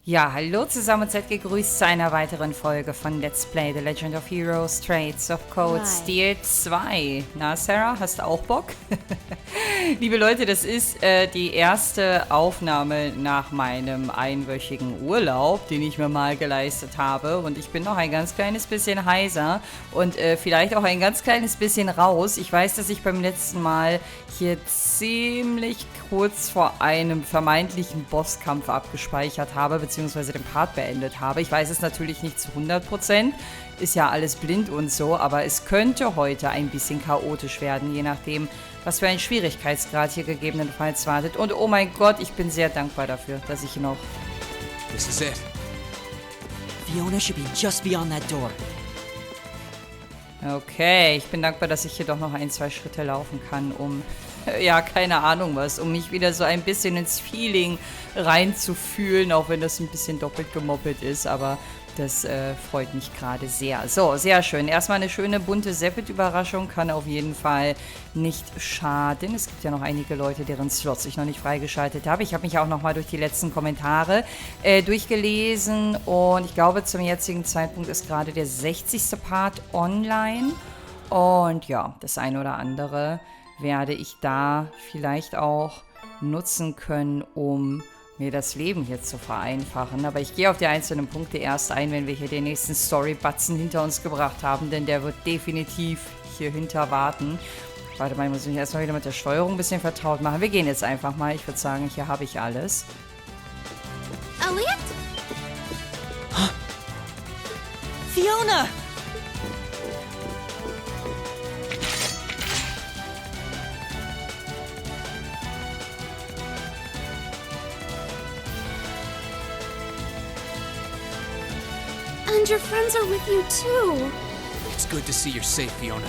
Ja, hallo zusammen und seid gegrüßt zu einer weiteren Folge von Let's Play The Legend of Heroes Trades of Code Steel 2. Na, Sarah, hast du auch Bock? Liebe Leute, das ist die erste Aufnahme nach meinem einwöchigen Urlaub, den ich mir mal geleistet habe. Und ich bin noch ein ganz kleines bisschen heiser und vielleicht auch ein ganz kleines bisschen raus. Ich weiß, dass ich beim letzten Mal hier ziemlich kurz vor einem vermeintlichen Bosskampf abgespeichert habe, beziehungsweise den Part beendet habe. Ich weiß es natürlich nicht zu 100%, ist ja alles blind und so, aber es könnte heute ein bisschen chaotisch werden, je nachdem, was für ein Schwierigkeitsgrad hier gegebenenfalls wartet. Und oh mein Gott, ich bin sehr dankbar dafür, dass ich noch... This is it. Fiona should be just beyond that door. Okay, ich bin dankbar, dass ich hier doch noch 1-2 Schritte laufen kann, um, ja, keine Ahnung was, um mich wieder so ein bisschen ins Feeling reinzufühlen, auch wenn das ein bisschen doppelt gemoppelt ist, aber das freut mich gerade sehr. So, sehr schön. Erstmal eine schöne bunte Seppet-Überraschung, kann auf jeden Fall nicht schaden. Es gibt ja noch einige Leute, deren Slots ich noch nicht freigeschaltet habe. Ich habe mich auch noch mal durch die letzten Kommentare durchgelesen und ich glaube, zum jetzigen Zeitpunkt ist gerade der 60. Part online. Und ja, das eine oder andere werde ich da vielleicht auch nutzen können, um mir das Leben hier zu vereinfachen. Aber ich gehe auf die einzelnen Punkte erst ein, wenn wir hier den nächsten Story-Batzen hinter uns gebracht haben, denn der wird definitiv hier hinter warten. Warte mal, ich muss mich erstmal wieder mit der Steuerung ein bisschen vertraut machen. Wir gehen jetzt einfach mal. Ich würde sagen, hier habe ich alles. Elliot? Fiona! And your friends are with you too. It's good to see you're safe, Fiona.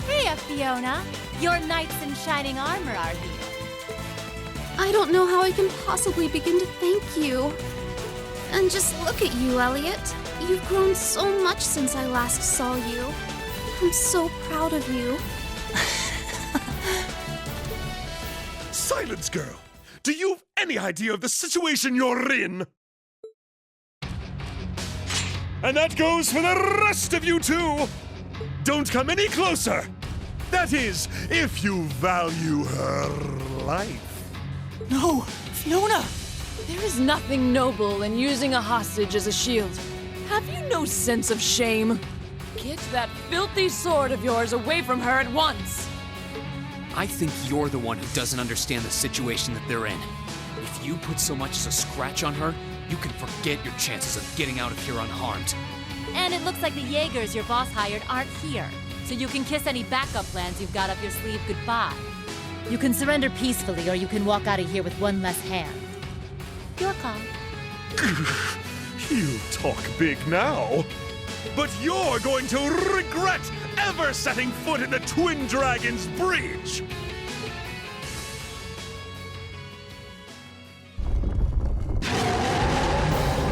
Hiya, Fiona. Your knights in shining armor are here. I don't know how I can possibly begin to thank you. And just look at you, Elliot. You've grown so much since I last saw you. I'm so proud of you. Silence, girl! Do you have any idea of the situation you're in? And that goes for the rest of you too! Don't come any closer! That is, if you value her life. No! Fiona! There is nothing noble in using a hostage as a shield. Have you no sense of shame? Get that filthy sword of yours away from her at once! I think you're the one who doesn't understand the situation that they're in. If you put so much as a scratch on her, you can forget your chances of getting out of here unharmed. And it looks like the Jaegers your boss hired aren't here, so you can kiss any backup plans you've got up your sleeve goodbye. You can surrender peacefully, or you can walk out of here with one less hand. Your call. You talk big now. But you're going to regret ever setting foot in the Twin Dragons Bridge!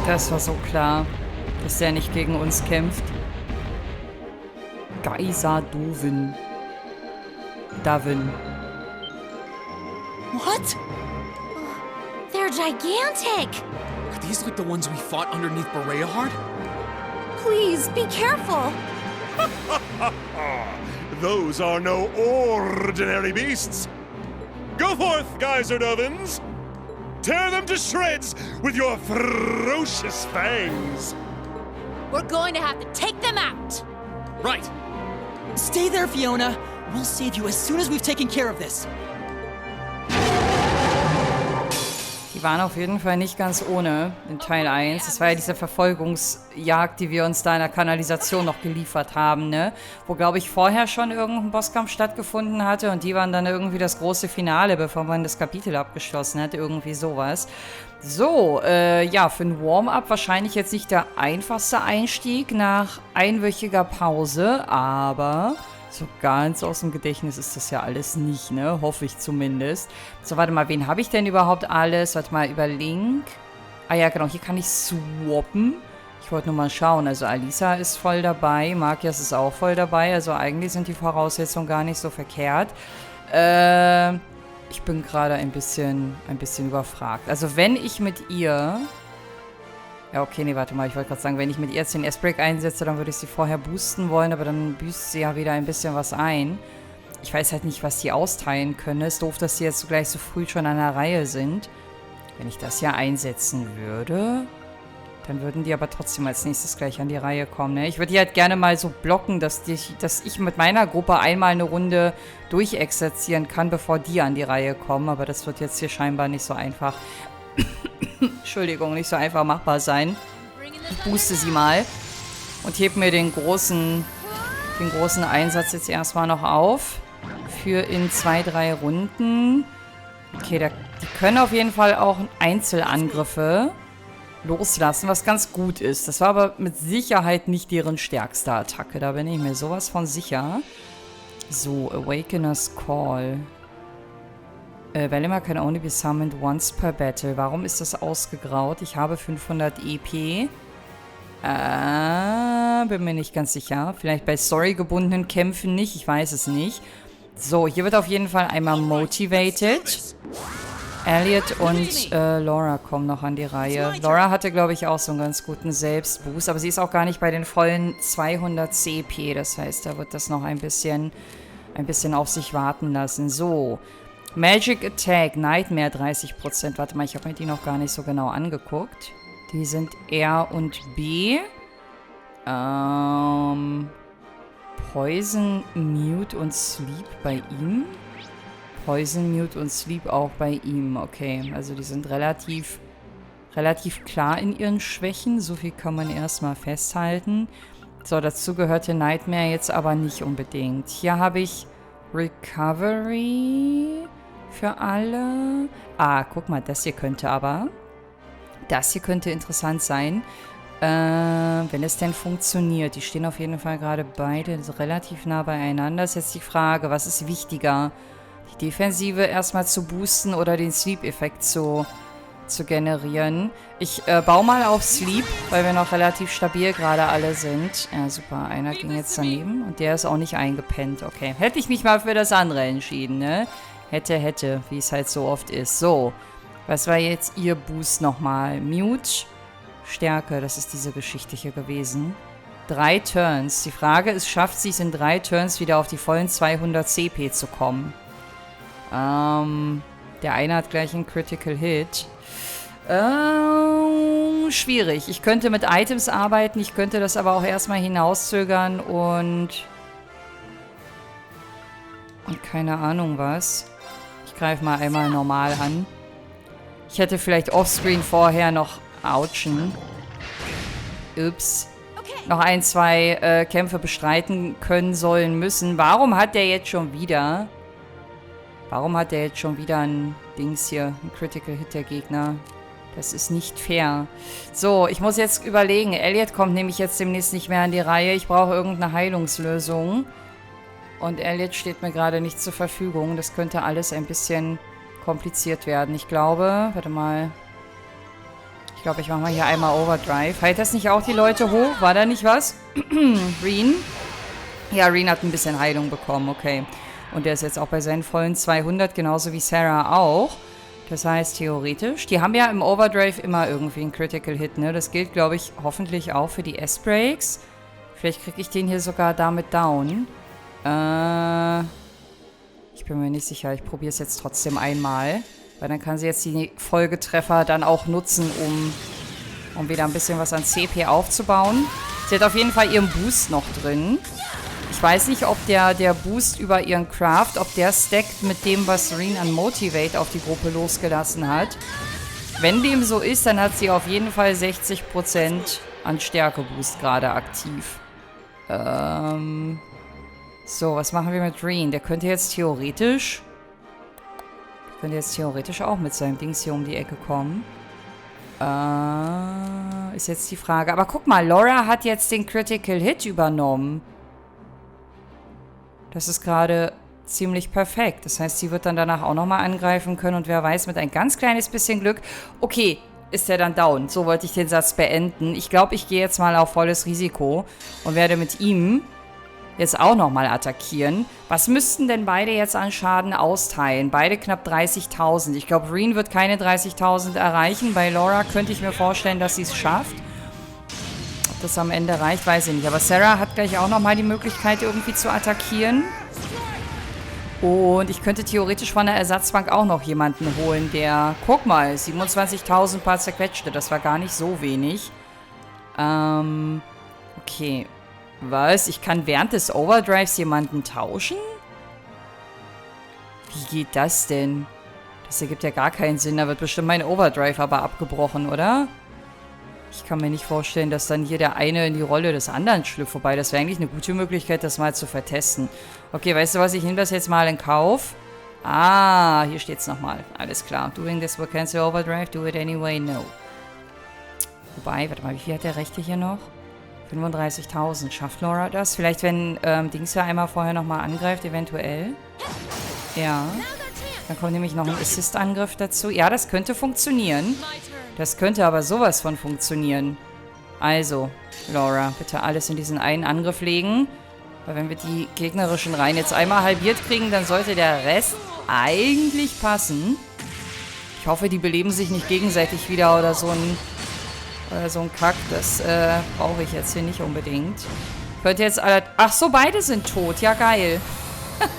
Das war so klar, dass der nicht gegen uns kämpft. Geiser Dovin. Davin. What? They're gigantic! Are these like the ones we fought underneath Bereahard? Please, be careful! Those are no ordinary beasts! Go forth, Geyser Dovins! Tear them to shreds with your ferocious fangs! We're going to have to take them out! Right! Stay there, Fiona! We'll save you as soon as we've taken care of this. Die waren auf jeden Fall nicht ganz ohne in Teil 1. Das war ja diese Verfolgungsjagd, die wir uns da in der Kanalisation noch geliefert haben, ne? Wo, glaube ich, vorher schon irgendein Bosskampf stattgefunden hatte und die waren dann irgendwie das große Finale, bevor man das Kapitel abgeschlossen hat. Irgendwie sowas. So, ja, für ein Warm-up wahrscheinlich jetzt nicht der einfachste Einstieg nach einwöchiger Pause, aber... so ganz aus dem Gedächtnis ist das ja alles nicht, ne? Hoffe ich zumindest. So, warte mal, wen habe ich denn überhaupt alles? Warte mal, über Link. Ah ja, genau, hier kann ich swappen. Ich wollte nur mal schauen. Also Alisa ist voll dabei, Markias ist auch voll dabei. Also eigentlich sind die Voraussetzungen gar nicht so verkehrt. Ich bin gerade ein bisschen überfragt. Also wenn ich mit ihr... Ja, okay, nee, warte mal. Ich wollte gerade sagen, wenn ich mit ihr jetzt den S-Break einsetze, dann würde ich sie vorher boosten wollen, aber dann büßt sie ja wieder ein bisschen was ein. Ich weiß halt nicht, was die austeilen können. Ist doof, dass sie jetzt gleich so früh schon an der Reihe sind. Wenn ich das ja einsetzen würde, dann würden die aber trotzdem als nächstes gleich an die Reihe kommen. Ne? Ich würde die halt gerne mal so blocken, dass ich mit meiner Gruppe einmal eine Runde durchexerzieren kann, bevor die an die Reihe kommen. Aber das wird jetzt hier scheinbar nicht so einfach. Entschuldigung, nicht so einfach machbar sein. Ich booste sie mal und hebe mir den großen Einsatz jetzt erstmal noch auf. Für in 2, 3 Runden. Okay, die können auf jeden Fall auch Einzelangriffe loslassen, was ganz gut ist. Das war aber mit Sicherheit nicht deren stärkste Attacke. Da bin ich mir sowas von sicher. So, Awakener's Call. Valimar can only be summoned once per battle. Warum ist das ausgegraut? Ich habe 500 EP. Bin mir nicht ganz sicher. Vielleicht bei storygebundenen Kämpfen nicht. Ich weiß es nicht. So, hier wird auf jeden Fall einmal motivated. Elliot und Laura kommen noch an die Reihe. Laura hatte, glaube ich, auch so einen ganz guten Selbstboost. Aber sie ist auch gar nicht bei den vollen 200 CP. Das heißt, da wird das noch ein bisschen auf sich warten lassen. So. Magic Attack, Nightmare 30%. Warte mal, ich habe mir die noch gar nicht so genau angeguckt. Die sind R und B. Poison, Mute und Sleep bei ihm. Poison, Mute und Sleep auch bei ihm. Okay, also die sind relativ klar in ihren Schwächen. So viel kann man erstmal festhalten. So, dazu gehörte Nightmare jetzt aber nicht unbedingt. Hier habe ich Recovery für alle. Ah, guck mal, das hier könnte aber... Das hier könnte interessant sein. Wenn es denn funktioniert. Die stehen auf jeden Fall gerade beide relativ nah beieinander. Das ist jetzt die Frage, was ist wichtiger? Die Defensive erstmal zu boosten oder den Sleep-Effekt zu generieren. Ich baue mal auf Sleep, weil wir noch relativ stabil gerade alle sind. Ja, super. Einer ging jetzt daneben und der ist auch nicht eingepennt. Okay, hätte ich mich mal für das andere entschieden, ne? Hätte, wie es halt so oft ist. So, was war jetzt ihr Boost nochmal? Mute, Stärke, das ist diese Geschichte hier gewesen. 3 Turns. Die Frage ist, schafft sie es in 3 Turns wieder auf die vollen 200 CP zu kommen? Der eine hat gleich einen Critical Hit. Schwierig. Ich könnte mit Items arbeiten, ich könnte das aber auch erstmal hinauszögern und keine Ahnung was. Ich greife mal einmal normal an. Ich hätte vielleicht offscreen vorher noch ouchen. Ups. Noch 1, 2 Kämpfe bestreiten können, sollen, müssen. Warum hat der jetzt schon wieder... Warum hat der jetzt schon wieder ein Dings hier? Ein Critical Hit, der Gegner. Das ist nicht fair. So, ich muss jetzt überlegen. Elliot kommt nämlich jetzt demnächst nicht mehr an die Reihe. Ich brauche irgendeine Heilungslösung. Und Elliot steht mir gerade nicht zur Verfügung. Das könnte alles ein bisschen kompliziert werden. Ich glaube, warte mal. Ich glaube, ich mache mal hier einmal Overdrive. Heilt das nicht auch die Leute hoch? War da nicht was? Reen? Ja, Reen hat ein bisschen Heilung bekommen. Okay. Und der ist jetzt auch bei seinen vollen 200, genauso wie Sarah auch. Das heißt, theoretisch, die haben ja im Overdrive immer irgendwie einen Critical Hit, ne? Das gilt, glaube ich, hoffentlich auch für die S-Breaks. Vielleicht kriege ich den hier sogar damit down. Ich bin mir nicht sicher. Ich probiere es jetzt trotzdem einmal. Weil dann kann sie jetzt die Folgetreffer dann auch nutzen, um wieder ein bisschen was an CP aufzubauen. Sie hat auf jeden Fall ihren Boost noch drin. Ich weiß nicht, ob der Boost über ihren Craft, ob der stackt mit dem, was Reen an Motivate auf die Gruppe losgelassen hat. Wenn dem so ist, dann hat sie auf jeden Fall 60% an Stärke-Boost gerade aktiv. So, was machen wir mit Reen? Der könnte jetzt theoretisch auch mit seinem Dings hier um die Ecke kommen. Ist jetzt die Frage. Aber guck mal, Laura hat jetzt den Critical Hit übernommen. Das ist gerade ziemlich perfekt. Das heißt, sie wird dann danach auch nochmal angreifen können. Und wer weiß, mit ein ganz kleines bisschen Glück... Okay, ist der dann down. So wollte ich den Satz beenden. Ich glaube, ich gehe jetzt mal auf volles Risiko und werde mit ihm jetzt auch nochmal attackieren. Was müssten denn beide jetzt an Schaden austeilen? Beide knapp 30.000. Ich glaube, Reen wird keine 30.000 erreichen. Bei Laura könnte ich mir vorstellen, dass sie es schafft. Ob das am Ende reicht, weiß ich nicht. Aber Sarah hat gleich auch nochmal die Möglichkeit, irgendwie zu attackieren. Und ich könnte theoretisch von der Ersatzbank auch noch jemanden holen, der... Guck mal, 27.000 paar zerquetschte. Das war gar nicht so wenig. Okay. Was? Ich kann während des Overdrives jemanden tauschen? Wie geht das denn? Das ergibt ja gar keinen Sinn. Da wird bestimmt mein Overdrive aber abgebrochen, oder? Ich kann mir nicht vorstellen, dass dann hier der eine in die Rolle des anderen schlüpft. Wobei, das wäre eigentlich eine gute Möglichkeit, das mal zu vertesten. Okay, weißt du was? Ich nehme das jetzt mal in Kauf. Ah, hier steht's nochmal. Alles klar. Doing this will cancel overdrive. Do it anyway. No. Wobei, warte mal, wie viel hat der Rechte hier noch? 35.000. Schafft Laura das? Vielleicht, wenn Dings ja einmal vorher nochmal angreift, eventuell. Ja. Dann kommt nämlich noch ein Assist-Angriff dazu. Ja, das könnte funktionieren. Das könnte aber sowas von funktionieren. Also, Laura, bitte alles in diesen einen Angriff legen. Weil wenn wir die gegnerischen Reihen jetzt einmal halbiert kriegen, dann sollte der Rest eigentlich passen. Ich hoffe, die beleben sich nicht gegenseitig wieder oder so ein Kack. Das brauche ich jetzt hier nicht unbedingt. Könnte jetzt alle... Ach so, beide sind tot. Ja, geil.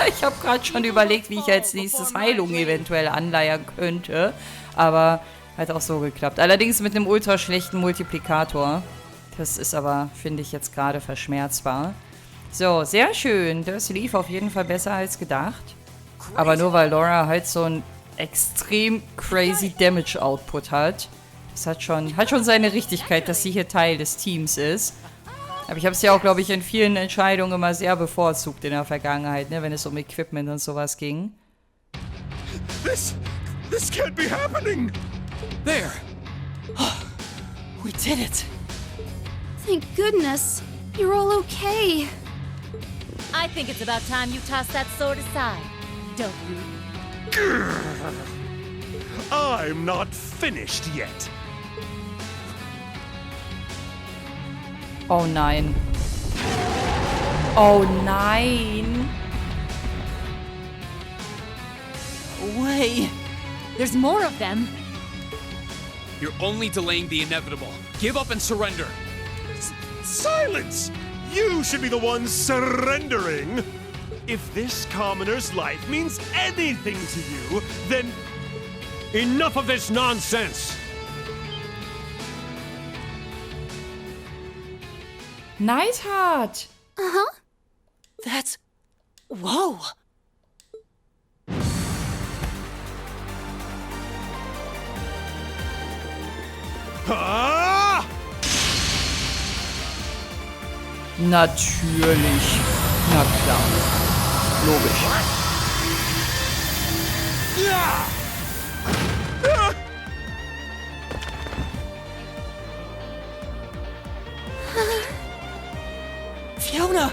Ich habe gerade schon überlegt, wie ich als nächstes Heilung eventuell anleiern könnte. Aber... Hat auch so geklappt. Allerdings mit einem ultra schlechten Multiplikator. Das ist aber, finde ich, jetzt gerade verschmerzbar. So, sehr schön. Das lief auf jeden Fall besser als gedacht. Aber nur weil Laura halt so einen extrem crazy Damage Output hat. Das hat schon seine Richtigkeit, dass sie hier Teil des Teams ist. Aber ich habe es ja auch, glaube ich, in vielen Entscheidungen immer sehr bevorzugt in der Vergangenheit, ne, wenn es um Equipment und sowas ging. This can't be happening! There! We did it! Thank goodness. You're all okay. I think it's about time you toss that sword aside, don't you? I'm not finished yet. Oh nein. Oh nein. Way! There's more of them. You're only delaying the inevitable. Give up and surrender. Silence! You should be the one surrendering. If this commoner's life means anything to you, then... Enough of this nonsense! Neidhart! Uh-huh. That's... Whoa! Ah! Natürlich. Na klar. Logisch. Ja! Fiona!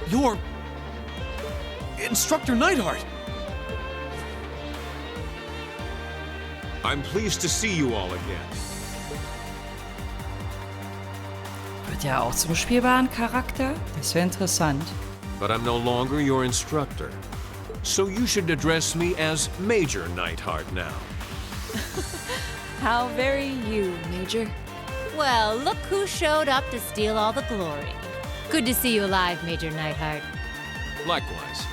You're... Instructor Neidhart! I'm pleased to see you all again. Wird ja auch zum spielbaren Charakter? Das wäre interessant. But I'm no longer your instructor. So you should address me as Major Neidhart now. How very you, Major. Well, look who showed up to steal all the glory. Good to see you alive, Major Neidhart. Likewise.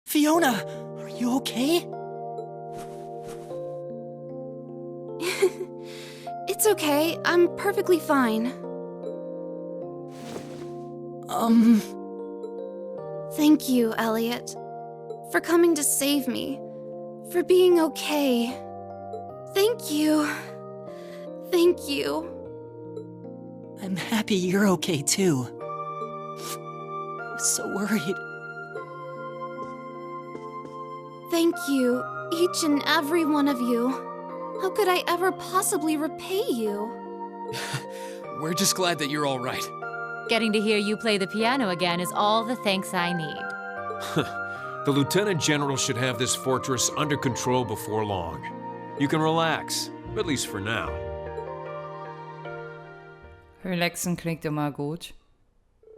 Fiona, are you okay? It's okay. I'm perfectly fine. Thank you, Elliot. For coming to save me. For being okay. Thank you. Thank you. I'm happy you're okay too. I was so worried. Thank you, each and every one of you. How could I ever possibly repay you? We're just glad that you're all right. Getting to hear you play the piano again is all the thanks I need. The Lieutenant General should have this fortress under control before long. You can relax, at least for now. Relaxen klingt immer gut.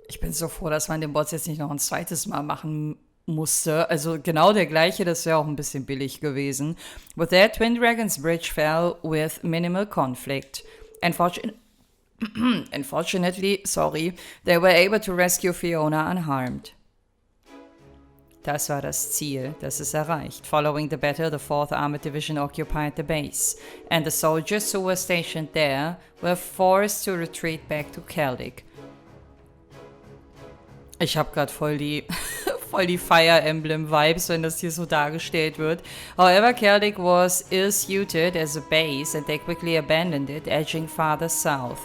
Ich bin so froh, dass man den Boss jetzt nicht noch ein zweites Mal machen musste. Also genau der gleiche, das wäre auch ein bisschen billig gewesen. With that, Twin Dragons Bridge fell with minimal conflict. Unfortunately, they were able to rescue Fiona unharmed. Das war das Ziel, das ist erreicht. Following the battle, the 4th Armored Division occupied the base, and the soldiers who were stationed there were forced to retreat back to Celtic. Ich habe gerade voll die Fire Emblem Vibes, wenn das hier so dargestellt wird. However, Celtic was ill-suited as a base, and they quickly abandoned it, edging farther south.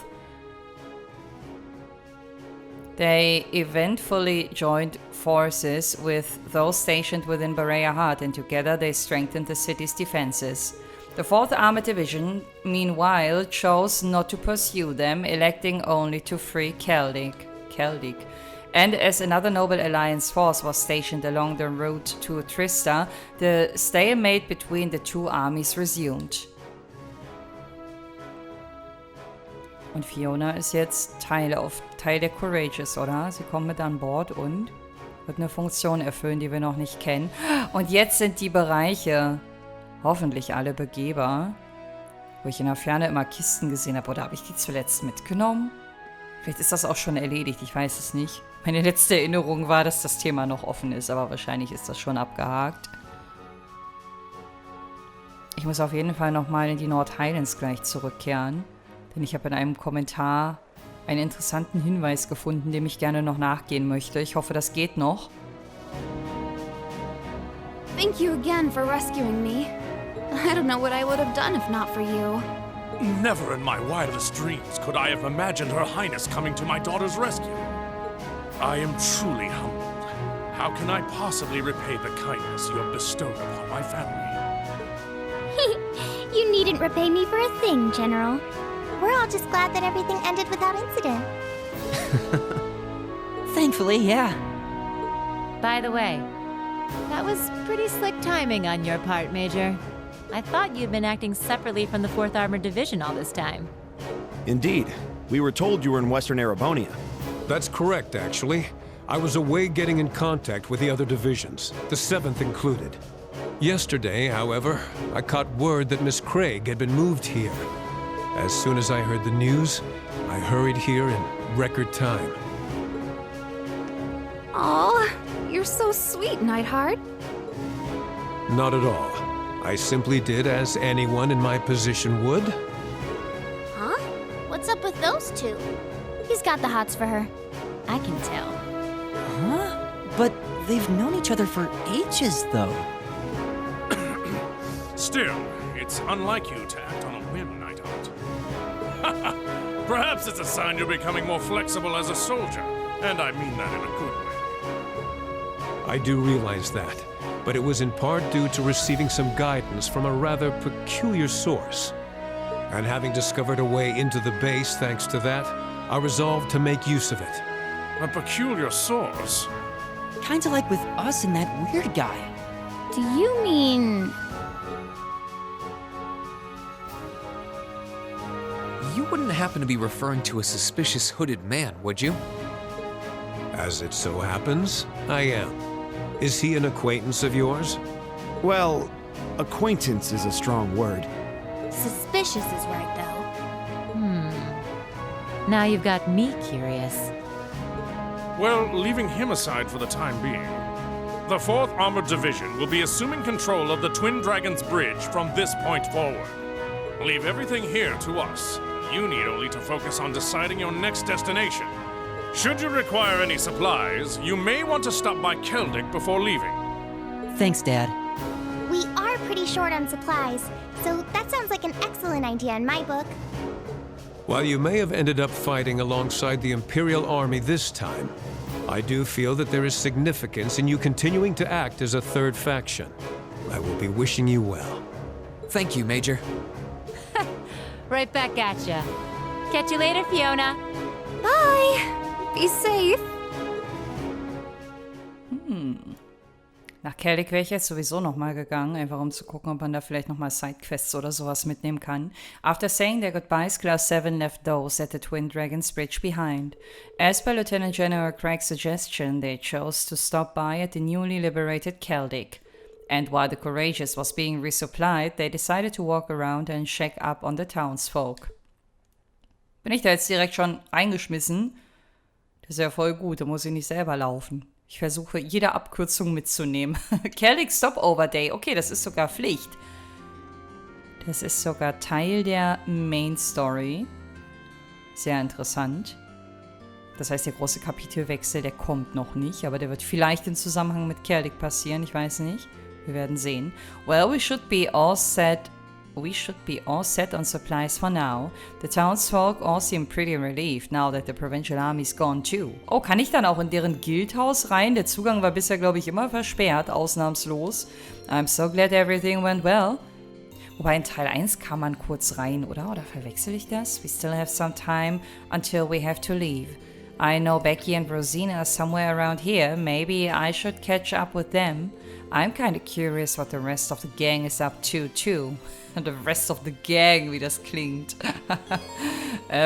They eventfully joined forces with those stationed within Berea Hut, and together they strengthened the city's defenses. The 4th Armored Division, meanwhile, chose not to pursue them, electing only to free Celtic. And as another noble alliance force was stationed along the route to Trista, the stalemate between the two armies resumed. Und Fiona ist jetzt Teil der Courageous, oder? Sie kommt mit an Bord und wird eine Funktion erfüllen, die wir noch nicht kennen. Und jetzt sind die Bereiche hoffentlich alle begehbar, wo ich in der Ferne immer Kisten gesehen habe. Oder habe ich die zuletzt mitgenommen? Vielleicht ist das auch schon erledigt, ich weiß es nicht. Meine letzte Erinnerung war, dass das Thema noch offen ist, aber wahrscheinlich ist das schon abgehakt. Ich muss auf jeden Fall nochmal in die North Highlands gleich zurückkehren. Denn ich habe in einem Kommentar einen interessanten Hinweis gefunden, dem ich gerne noch nachgehen möchte. Ich hoffe, das geht noch. Thank you again for rescuing me. I don't know what I would have done if not for you. Never in my wildest dreams could I have imagined Her Highness coming to my daughter's rescue. I am truly humbled. How can I possibly repay the kindness you have bestowed upon my family? You needn't repay me for a thing, General. We're all just glad that everything ended without incident. Thankfully, yeah. By the way, that was pretty slick timing on your part, Major. I thought you'd been acting separately from the 4th Armored Division all this time. Indeed. We were told you were in Western Erebonia. That's correct, actually. I was away getting in contact with the other divisions, the 7th included. Yesterday, however, I caught word that Miss Craig had been moved here. As soon as I heard the news, I hurried here in record time. Oh, you're so sweet, Neidhart. Not at all. I simply did as anyone in my position would. Huh? What's up with those two? He's got the hots for her. I can tell. Huh? But they've known each other for ages, though. Still, it's unlike you to act on a whim, Neidhart. Perhaps it's a sign you're becoming more flexible as a soldier, and I mean that in a good way. I do realize that, but it was in part due to receiving some guidance from a rather peculiar source. And having discovered a way into the base thanks to that, I resolved to make use of it. A peculiar source? Kinda like with us and that weird guy. Do you mean... You wouldn't happen to be referring to a suspicious hooded man, would you? As it so happens, I am. Is he an acquaintance of yours? Well, acquaintance is a strong word. Suspicious is right, though. Now you've got me curious. Well, leaving him aside for the time being, the 4th Armored Division will be assuming control of the Twin Dragons Bridge from this point forward. Leave everything here to us. You need only to focus on deciding your next destination. Should you require any supplies, you may want to stop by Celtic before leaving. Thanks, Dad. We are pretty short on supplies, so that sounds like an excellent idea in my book. While you may have ended up fighting alongside the Imperial Army this time, I do feel that there is significance in you continuing to act as a third faction. I will be wishing you well. Thank you, Major. Right back at ya. Catch you later, Fiona. Bye! Be safe. Nach Celtic wäre ich jetzt sowieso nochmal gegangen, einfach um zu gucken, ob man da vielleicht nochmal Sidequests oder sowas mitnehmen kann. After saying their goodbyes, Class 7 left those at the Twin Dragons Bridge behind. As per Lieutenant General Craig's suggestion, they chose to stop by at the newly liberated Celtic. And while the Courageous was being resupplied, they decided to walk around and check up on the townsfolk. Bin ich da jetzt direkt schon eingeschmissen? Das ist ja voll gut, da muss ich nicht selber laufen. Ich versuche, jede Abkürzung mitzunehmen. Celtic Stopover Day. Okay, das ist sogar Pflicht. Das ist sogar Teil der Main Story. Sehr interessant. Das heißt, der große Kapitelwechsel, der kommt noch nicht. Aber der wird vielleicht im Zusammenhang mit Celtic passieren. Ich weiß nicht. Wir werden sehen. Well, we should be all set on supplies for now. The townsfolk all seem pretty relieved now that the provincial army's gone too. Oh, kann ich dann auch in deren Guildhaus rein? Der Zugang war bisher, glaube ich, immer versperrt, ausnahmslos. I'm so glad everything went well. Wobei in Teil 1 kann man kurz rein, oder? Oder verwechsel ich das? We still have some time until we have to leave. I know Becky and Rosina are somewhere around here. Maybe I should catch up with them. I'm kind of curious what the rest of the gang is up to, too. The rest of the gang, wie das klingt.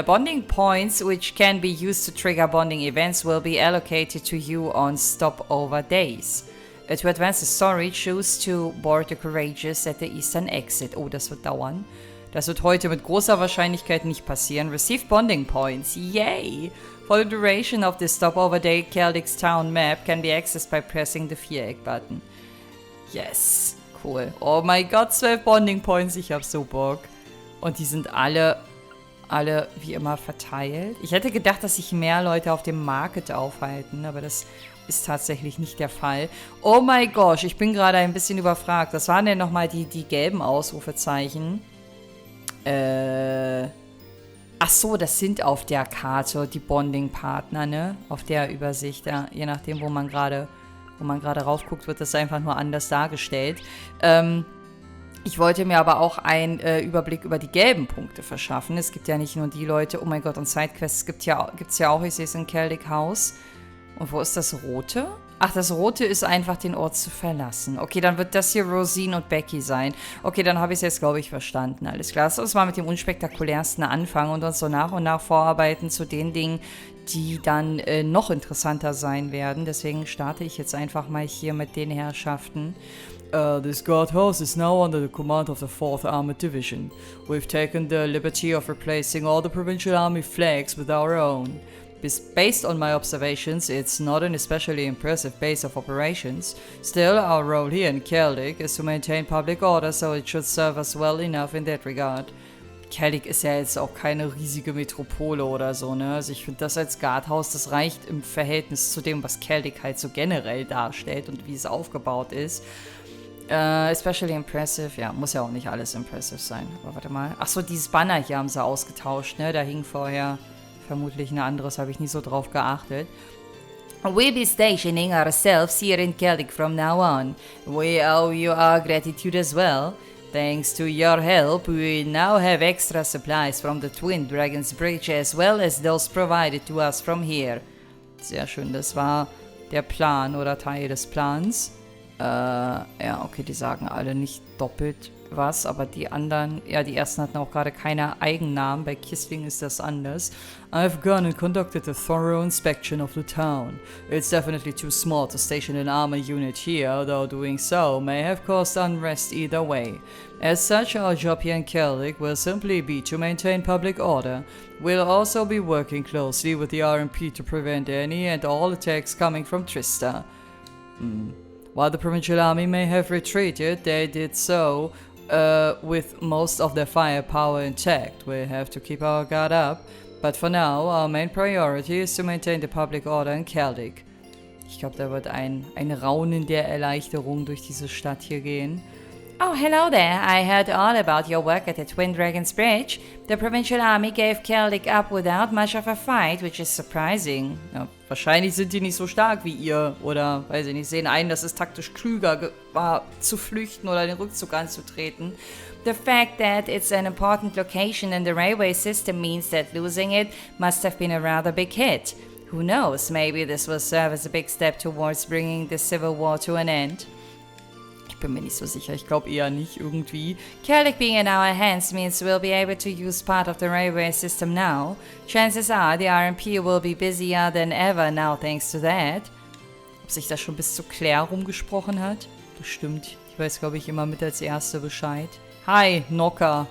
Bonding points, which can be used to trigger bonding events, will be allocated to you on stopover days. To advance the story, choose to board the Courageous at the eastern exit. Oh, das wird dauern. Das wird heute mit großer Wahrscheinlichkeit nicht passieren. Receive bonding points. Yay! For the duration of the stopover day, Celtic's town map can be accessed by pressing the Viereck button. Yes, cool. Oh mein Gott, 12 Bonding Points, ich hab so Bock. Und die sind alle wie immer verteilt. Ich hätte gedacht, dass sich mehr Leute auf dem Market aufhalten, aber das ist tatsächlich nicht der Fall. Oh mein Gott, ich bin gerade ein bisschen überfragt. Was waren denn nochmal die gelben Ausrufezeichen? Ach so, das sind auf der Karte die Bonding-Partner, ne? Auf der Übersicht, ja, je nachdem, wo man gerade raufguckt, wird das einfach nur anders dargestellt. Ich wollte mir aber auch einen Überblick über die gelben Punkte verschaffen. Es gibt ja nicht nur die Leute, oh mein Gott, und Sidequests gibt's ja auch, ich sehe es in Celtic House. Und wo ist das Rote? Ach, das Rote ist einfach, den Ort zu verlassen. Okay, dann wird das hier Rosine und Becky sein. Okay, dann habe ich es jetzt, glaube ich, verstanden. Alles klar. Lass uns mal mit dem unspektakulärsten anfangen und uns so nach und nach vorarbeiten zu den Dingen, die dann noch interessanter sein werden. Deswegen starte ich jetzt einfach mal hier mit den Herrschaften. This guardhouse is now under the command of the 4th Armored Division. We've taken the liberty of replacing all the provincial army flags with our own. Based on my observations, it's not an especially impressive base of operations. Still, our role here in Celtic is to maintain public order, so it should serve us well enough in that regard. Celtic ist ja jetzt auch keine riesige Metropole oder so, ne? Also ich finde das als Guardhaus, das reicht im Verhältnis zu dem, was Celtic halt so generell darstellt und wie es aufgebaut ist. Especially impressive, ja, muss ja auch nicht alles impressive sein. Aber warte mal. Achso, dieses Banner hier haben sie ausgetauscht, ne? Da hing vorher vermutlich ein anderes, habe ich nie so drauf geachtet. We'll be stationing ourselves here in Celtic from now on. We owe you our gratitude as well. Thanks to your help, we now have extra supplies from the Twin Dragons Bridge as well as those provided to us from here. Sehr schön, das war der Plan oder Teil des Plans. Ja, okay, die sagen alle nicht doppelt was, aber die anderen, ja, die ersten hatten auch gerade keine Eigennamen. Bei Kisling ist das anders. I've gone and conducted a thorough inspection of the town. It's definitely too small to station an armor unit here, though doing so may have caused unrest either way. As such, our job here in Celtic will simply be to maintain public order. We'll also be working closely with the RMP to prevent any and all attacks coming from Trista. While the provincial army may have retreated, they did so with most of their firepower intact. We'll have to keep our guard up, but for now, our main priority is to maintain the public order in Celtic. Ich glaube, da wird ein Raunen der Erleichterung durch diese Stadt hier gehen. Oh, hello there. I heard all about your work at the Twin Dragons Bridge. The provincial army gave Celtic up without much of a fight, which is surprising. Ja, wahrscheinlich sind die nicht so stark wie ihr. Oder, weiß ich nicht, sehen ein, dass es taktisch klüger war, zu flüchten oder den Rückzug anzutreten. The fact that it's an important location in the railway system means that losing it must have been a rather big hit. Who knows, maybe this will serve as a big step towards bringing the civil war to an end. Ich bin mir nicht so sicher. Ich glaube eher nicht irgendwie. Kerlik being in our hands means we'll be able to use part of the railway system now. Chances are the RMP will be busier than ever now thanks to that. Ob sich das schon bis zu Claire rumgesprochen hat? Bestimmt. Ich weiß, glaube ich, immer mit als Erste Bescheid. Hi, Knocker.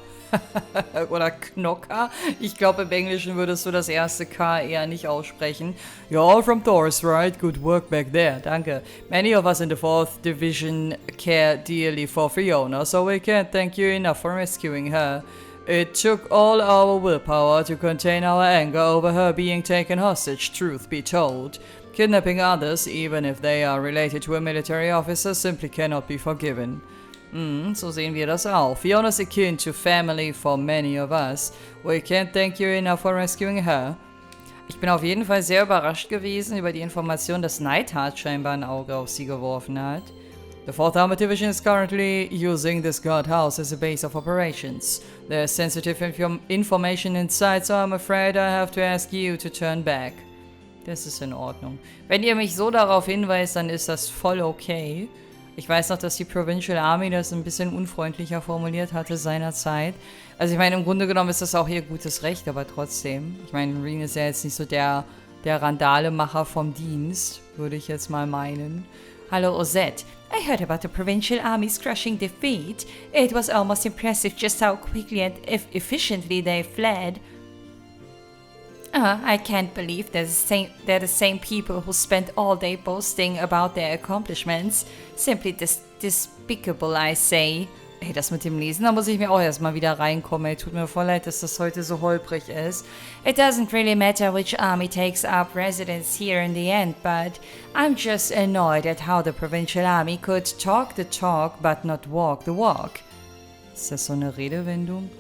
Oder Knocker. Ich glaube, im Englischen würdest du das erste K eher nicht aussprechen. You're all from Taurus, right? Good work back there. Danke. Many of us in the 4th Division care dearly for Fiona, so we can't thank you enough for rescuing her. It took all our willpower to contain our anger over her being taken hostage, truth be told. Kidnapping others, even if they are related to a military officer, simply cannot be forgiven. So sehen wir das auch. Fiona's akin to family for many of us. We can't thank you enough for rescuing her. Ich bin auf jeden Fall sehr überrascht gewesen über die Information, dass Neidhart scheinbar ein Auge auf sie geworfen hat. The 4th Armored Division is currently using this guardhouse as a base of operations. There's sensitive information inside, so I'm afraid I have to ask you to turn back. Das ist in Ordnung. Wenn ihr mich so darauf hinweist, dann ist das voll okay. Ich weiß noch, dass die Provincial Army das ein bisschen unfreundlicher formuliert hatte seinerzeit. Also ich meine, im Grunde genommen ist das auch ihr gutes Recht, aber trotzdem. Ich meine, Reen ist ja jetzt nicht so der Randalemacher vom Dienst, würde ich jetzt mal meinen. Hallo Ozette. I heard about the Provincial Army's crushing defeat. It was almost impressive just how quickly and efficiently they fled. I can't believe they're the same people who spent all day boasting about their accomplishments. Simply despicable, I say. Ey, das mit dem Lesen, da muss ich mir auch erstmal wieder reinkommen. Ey, tut mir voll leid, dass das heute so holprig ist. It doesn't really matter which army takes up residence here in the end, but I'm just annoyed at how the Provincial Army could talk the talk, but not walk the walk. Ist das so eine Redewendung?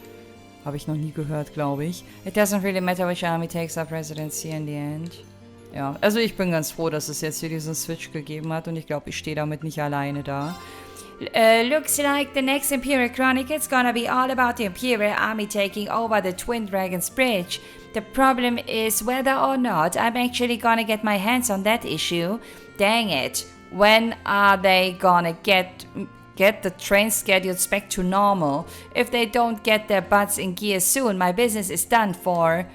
Habe ich noch nie gehört, glaube ich. It doesn't really matter which army takes up residence here in the end. Ja, also ich bin ganz froh, dass es jetzt hier diesen Switch gegeben hat und ich glaube, ich stehe damit nicht alleine da. Looks like the next Imperial Chronicle is gonna be all about the Imperial Army taking over the Twin Dragons Bridge. The problem is whether or not I'm actually gonna get my hands on that issue. Dang it. When are they gonna get the train schedules back to normal? If they don't get their butts in gear soon, my business is done for.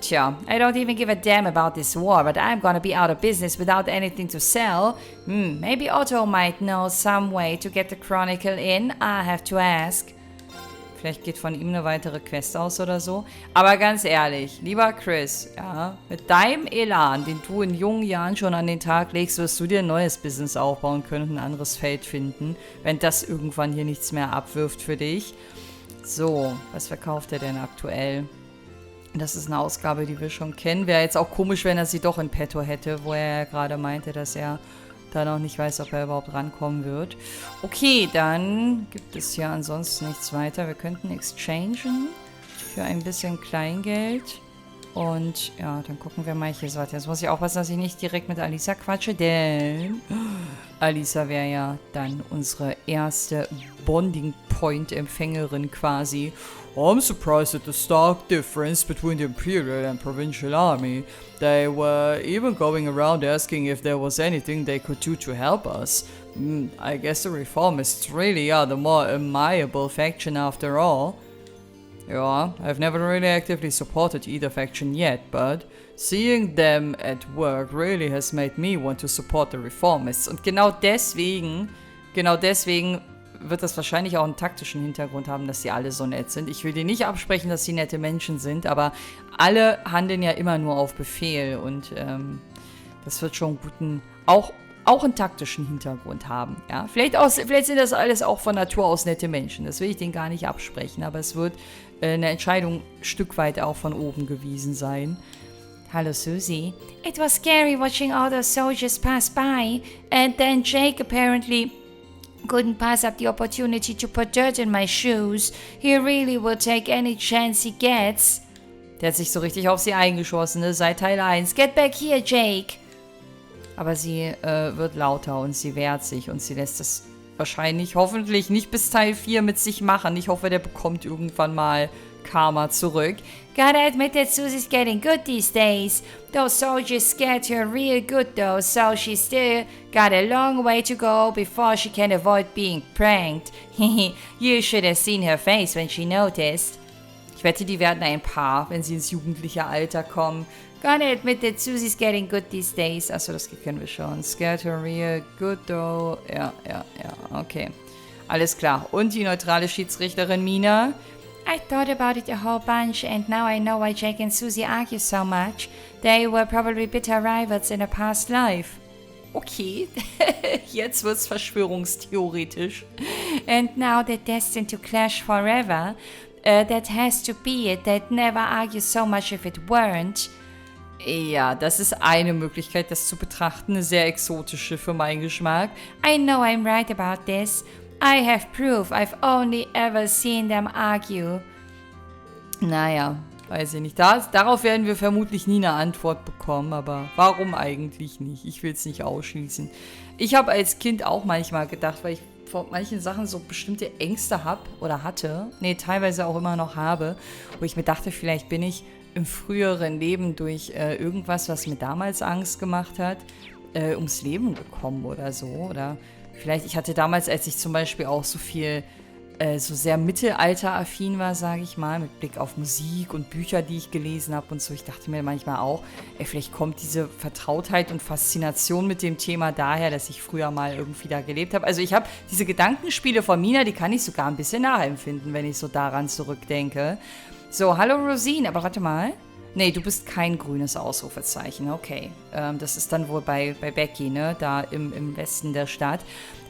Tja, I don't even give a damn about this war, but I'm gonna be out of business without anything to sell. Maybe Otto might know some way to get the Chronicle in. I have to ask. Vielleicht geht von ihm eine weitere Quest aus oder so. Aber ganz ehrlich, lieber Chris, ja, mit deinem Elan, den du in jungen Jahren schon an den Tag legst, wirst du dir ein neues Business aufbauen können und ein anderes Feld finden, wenn das irgendwann hier nichts mehr abwirft für dich. So, was verkauft er denn aktuell? Das ist eine Ausgabe, die wir schon kennen. Wäre jetzt auch komisch, wenn er sie doch in petto hätte, wo er ja gerade meinte, dass er da noch nicht weiß, ob er überhaupt rankommen wird. Okay, dann gibt es hier ansonsten nichts weiter. Wir könnten exchangen für ein bisschen Kleingeld. Und ja, dann gucken wir mal hier. So, jetzt muss ich aufpassen, dass ich nicht direkt mit Alisa quatsche, denn Alisa wäre ja dann unsere erste Bonding-Point-Empfängerin quasi. I'm surprised at the stark difference between the Imperial and Provincial Army. They were even going around asking if there was anything they could do to help us. I guess the Reformists really are the more amiable faction after all. Yeah, I've never really actively supported either faction yet, but seeing them at work really has made me want to support the Reformists. Und genau deswegen wird das wahrscheinlich auch einen taktischen Hintergrund haben, dass sie alle so nett sind. Ich will dir nicht absprechen, dass sie nette Menschen sind, aber alle handeln ja immer nur auf Befehl und das wird schon auch einen taktischen Hintergrund haben. Ja? Vielleicht sind das alles auch von Natur aus nette Menschen, das will ich denen gar nicht absprechen, aber es wird eine Entscheidung ein Stück weit auch von oben gewesen sein. Hallo Susie. It was scary watching all those soldiers pass by and then Jake apparently couldn't pass up the opportunity to put dirt in my shoes. He really will take any chance he gets. Der hat sich so richtig auf sie eingeschossen, ne? Seit Teil 1. Get back here, Jake! Aber sie wird lauter und sie wehrt sich und sie lässt das wahrscheinlich, hoffentlich nicht bis Teil 4 mit sich machen. Ich hoffe, der bekommt irgendwann mal Karma zurück. Gotta admit that Susie's getting good these days. Those soldiers scared her real good though, so she still got a long way to go before she can avoid being pranked. You should have seen her face when she noticed. Ich wette, die werden ein Paar, wenn sie ins jugendliche Alter kommen. Gotta admit that Susie's getting good these days. Achso, das kennen wir schon. Scared her real good though. Ja, okay. Alles klar. Und die neutrale Schiedsrichterin Mina? I thought about it a whole bunch and now I know why Jake and Susie argue so much. They were probably bitter rivals in a past life. Okay, jetzt wird's verschwörungstheoretisch. And now they're destined to clash forever. That has to be it. They'd never argue so much if it weren't. Ja, das ist eine Möglichkeit, das zu betrachten. Eine sehr exotische für meinen Geschmack. I know I'm right about this. I have proof. I've only ever seen them argue. Naja, weiß ich nicht. Darauf werden wir vermutlich nie eine Antwort bekommen, aber warum eigentlich nicht? Ich will es nicht ausschließen. Ich habe als Kind auch manchmal gedacht, weil ich vor manchen Sachen so bestimmte Ängste habe oder hatte, teilweise auch immer noch habe, wo ich mir dachte, vielleicht bin ich im früheren Leben durch irgendwas, was mir damals Angst gemacht hat, ums Leben gekommen oder so. Oder vielleicht, ich hatte damals, als ich zum Beispiel auch so viel, so sehr mittelalteraffin war, sage ich mal, mit Blick auf Musik und Bücher, die ich gelesen habe und so, ich dachte mir manchmal auch, vielleicht kommt diese Vertrautheit und Faszination mit dem Thema daher, dass ich früher mal irgendwie da gelebt habe. Also ich habe diese Gedankenspiele von Mina, die kann ich sogar ein bisschen nachempfinden, wenn ich so daran zurückdenke. So, hallo Rosine, aber warte mal. Nee, du bist kein grünes Ausrufezeichen, okay. Das ist dann wohl bei Becky, ne, da im Westen der Stadt.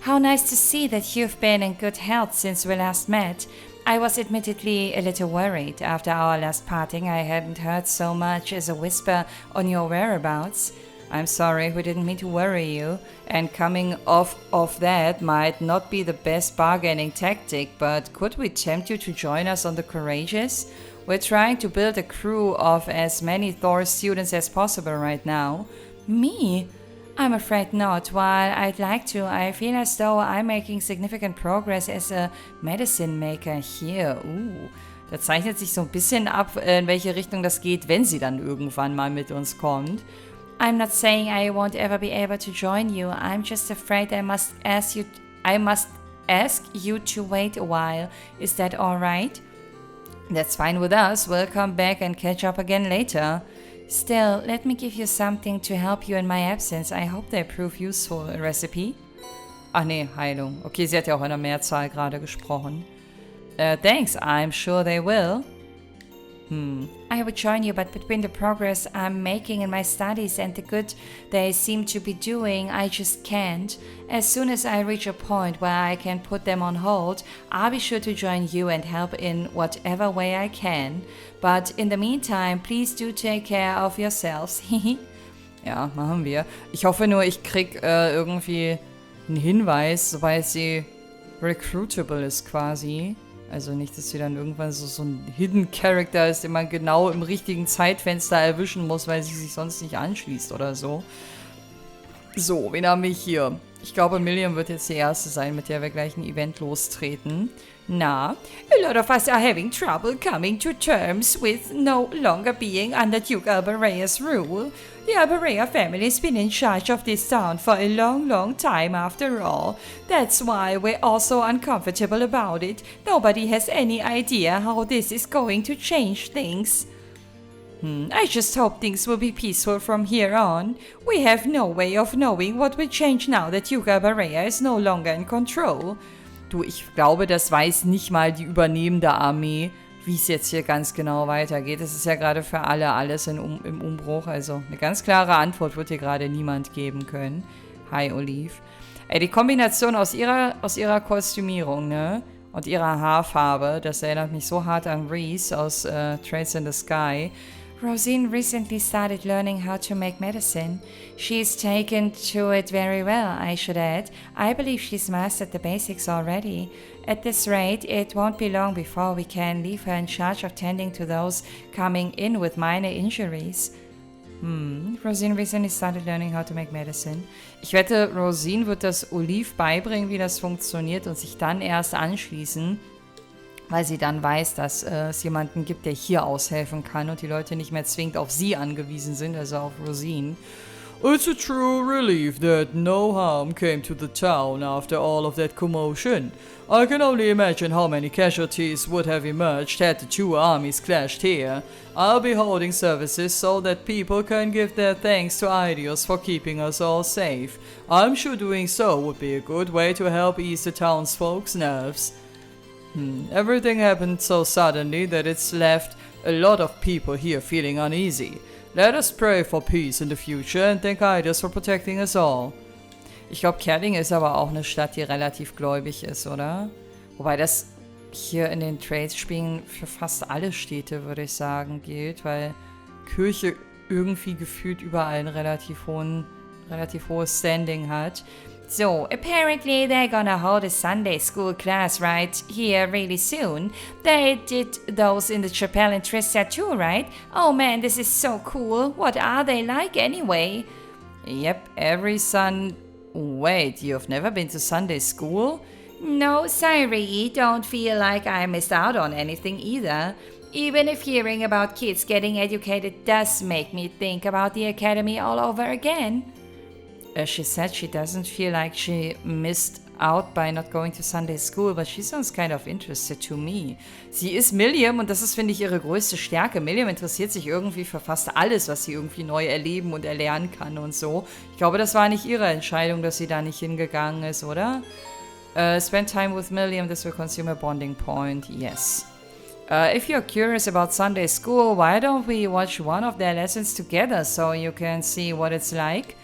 How nice to see that you've been in good health since we last met. I was admittedly a little worried. After our last parting, I hadn't heard so much as a whisper on your whereabouts. I'm sorry, we didn't mean to worry you. And coming off of that might not be the best bargaining tactic, but could we tempt you to join us on the Courageous? We're trying to build a crew of as many Thor students as possible right now. Me? I'm afraid not. While I'd like to, I feel as though I'm making significant progress as a medicine maker here. Da zeichnet sich so ein bisschen ab, in welche Richtung das geht, wenn sie dann irgendwann mal mit uns kommt. I'm not saying I won't ever be able to join you. I'm just afraid I must ask you to wait a while. Is that all right? That's fine with us. We'll come back and catch up again later. Still, let me give you something to help you in my absence. I hope they prove useful. A recipe? Ach nee, Heilung. Okay, sie hat ja auch in der Mehrzahl gerade gesprochen. Thanks, I'm sure they will. I would join you, but between the progress I'm making in my studies and the good they seem to be doing, I just can't. As soon as I reach a point where I can put them on hold, I'll be sure to join you and help in whatever way I can. But in the meantime, please do take care of yourselves. Ja, machen wir. Ich hoffe nur, ich krieg irgendwie einen Hinweis, sobald sie recruitable ist quasi. Also nicht, dass sie dann irgendwann so ein Hidden Character ist, den man genau im richtigen Zeitfenster erwischen muss, weil sie sich sonst nicht anschließt oder so. So, wen haben wir hier? Ich glaube, Million wird jetzt die erste sein, mit der wir gleich ein Event lostreten. Na, a lot of us are having trouble coming to terms with no longer being under Duke Albarea's rule. The Albarea family's been in charge of this town for a long, long time after all. That's why we're all so uncomfortable about it. Nobody has any idea how this is going to change things. I just hope things will be peaceful from here on. We have no way of knowing what will change now that Duke Albarea is no longer in control. Du, ich glaube, das weiß nicht mal die übernehmende Armee, wie es jetzt hier ganz genau weitergeht. Es ist ja gerade für alle alles im Umbruch. Also eine ganz klare Antwort wird hier gerade niemand geben können. Hi, Olive. Ey, die Kombination aus ihrer Kostümierung, ne? Und ihrer Haarfarbe, das erinnert mich so hart an Reese aus Trails in the Sky. Rosine recently started learning how to make medicine. She's taken to it very well, I should add. I believe she's mastered the basics already. At this rate, it won't be long before we can leave her in charge of tending to those coming in with minor injuries. Rosine recently started learning how to make medicine. Ich wette, Rosine wird das Olive beibringen, wie das funktioniert und sich dann erst anschließen. weil sie dann weiß, dass es jemanden gibt, der hier aushelfen kann und die Leute nicht mehr zwingend auf sie angewiesen sind, also auf Rosine. It's a true relief that no harm came to the town after all of that commotion. I can only imagine how many casualties would have emerged had the two armies clashed here. I'll be holding services so that people can give their thanks to Eidos for keeping us all safe. I'm sure doing so would be a good way to help ease the townsfolk's nerves. Everything happened so suddenly that it's left a lot of people here feeling uneasy. Let us pray for peace in the future and thank Eidos for protecting us all. Ich glaube, Kerling ist aber auch eine Stadt, die relativ gläubig ist, oder? Wobei das hier in den Trades-Spielen für fast alle Städte, würde ich sagen, gilt, weil Kirche irgendwie gefühlt überall ein relativ hohes Standing hat. So, apparently they're gonna hold a Sunday school class right here really soon. They did those in the chapel in Trista too, right? Oh man, this is so cool. What are they like anyway? Yep, every Wait, you've never been to Sunday school? No, sorry, don't feel like I missed out on anything either. Even if hearing about kids getting educated does make me think about the academy all over again. She said she doesn't feel like she missed out by not going to Sunday school, but she sounds kind of interested to me. Sie ist Milliam und das ist, finde ich, ihre größte Stärke. Milliam interessiert sich irgendwie für fast alles, was sie irgendwie neu erleben und erlernen kann und so. Ich glaube, das war nicht ihre Entscheidung, dass sie da nicht hingegangen ist, oder? Spend time with Milliam, this will consume a bonding point. Yes. If you're curious about Sunday school, why don't we watch one of their lessons together so you can see what it's like?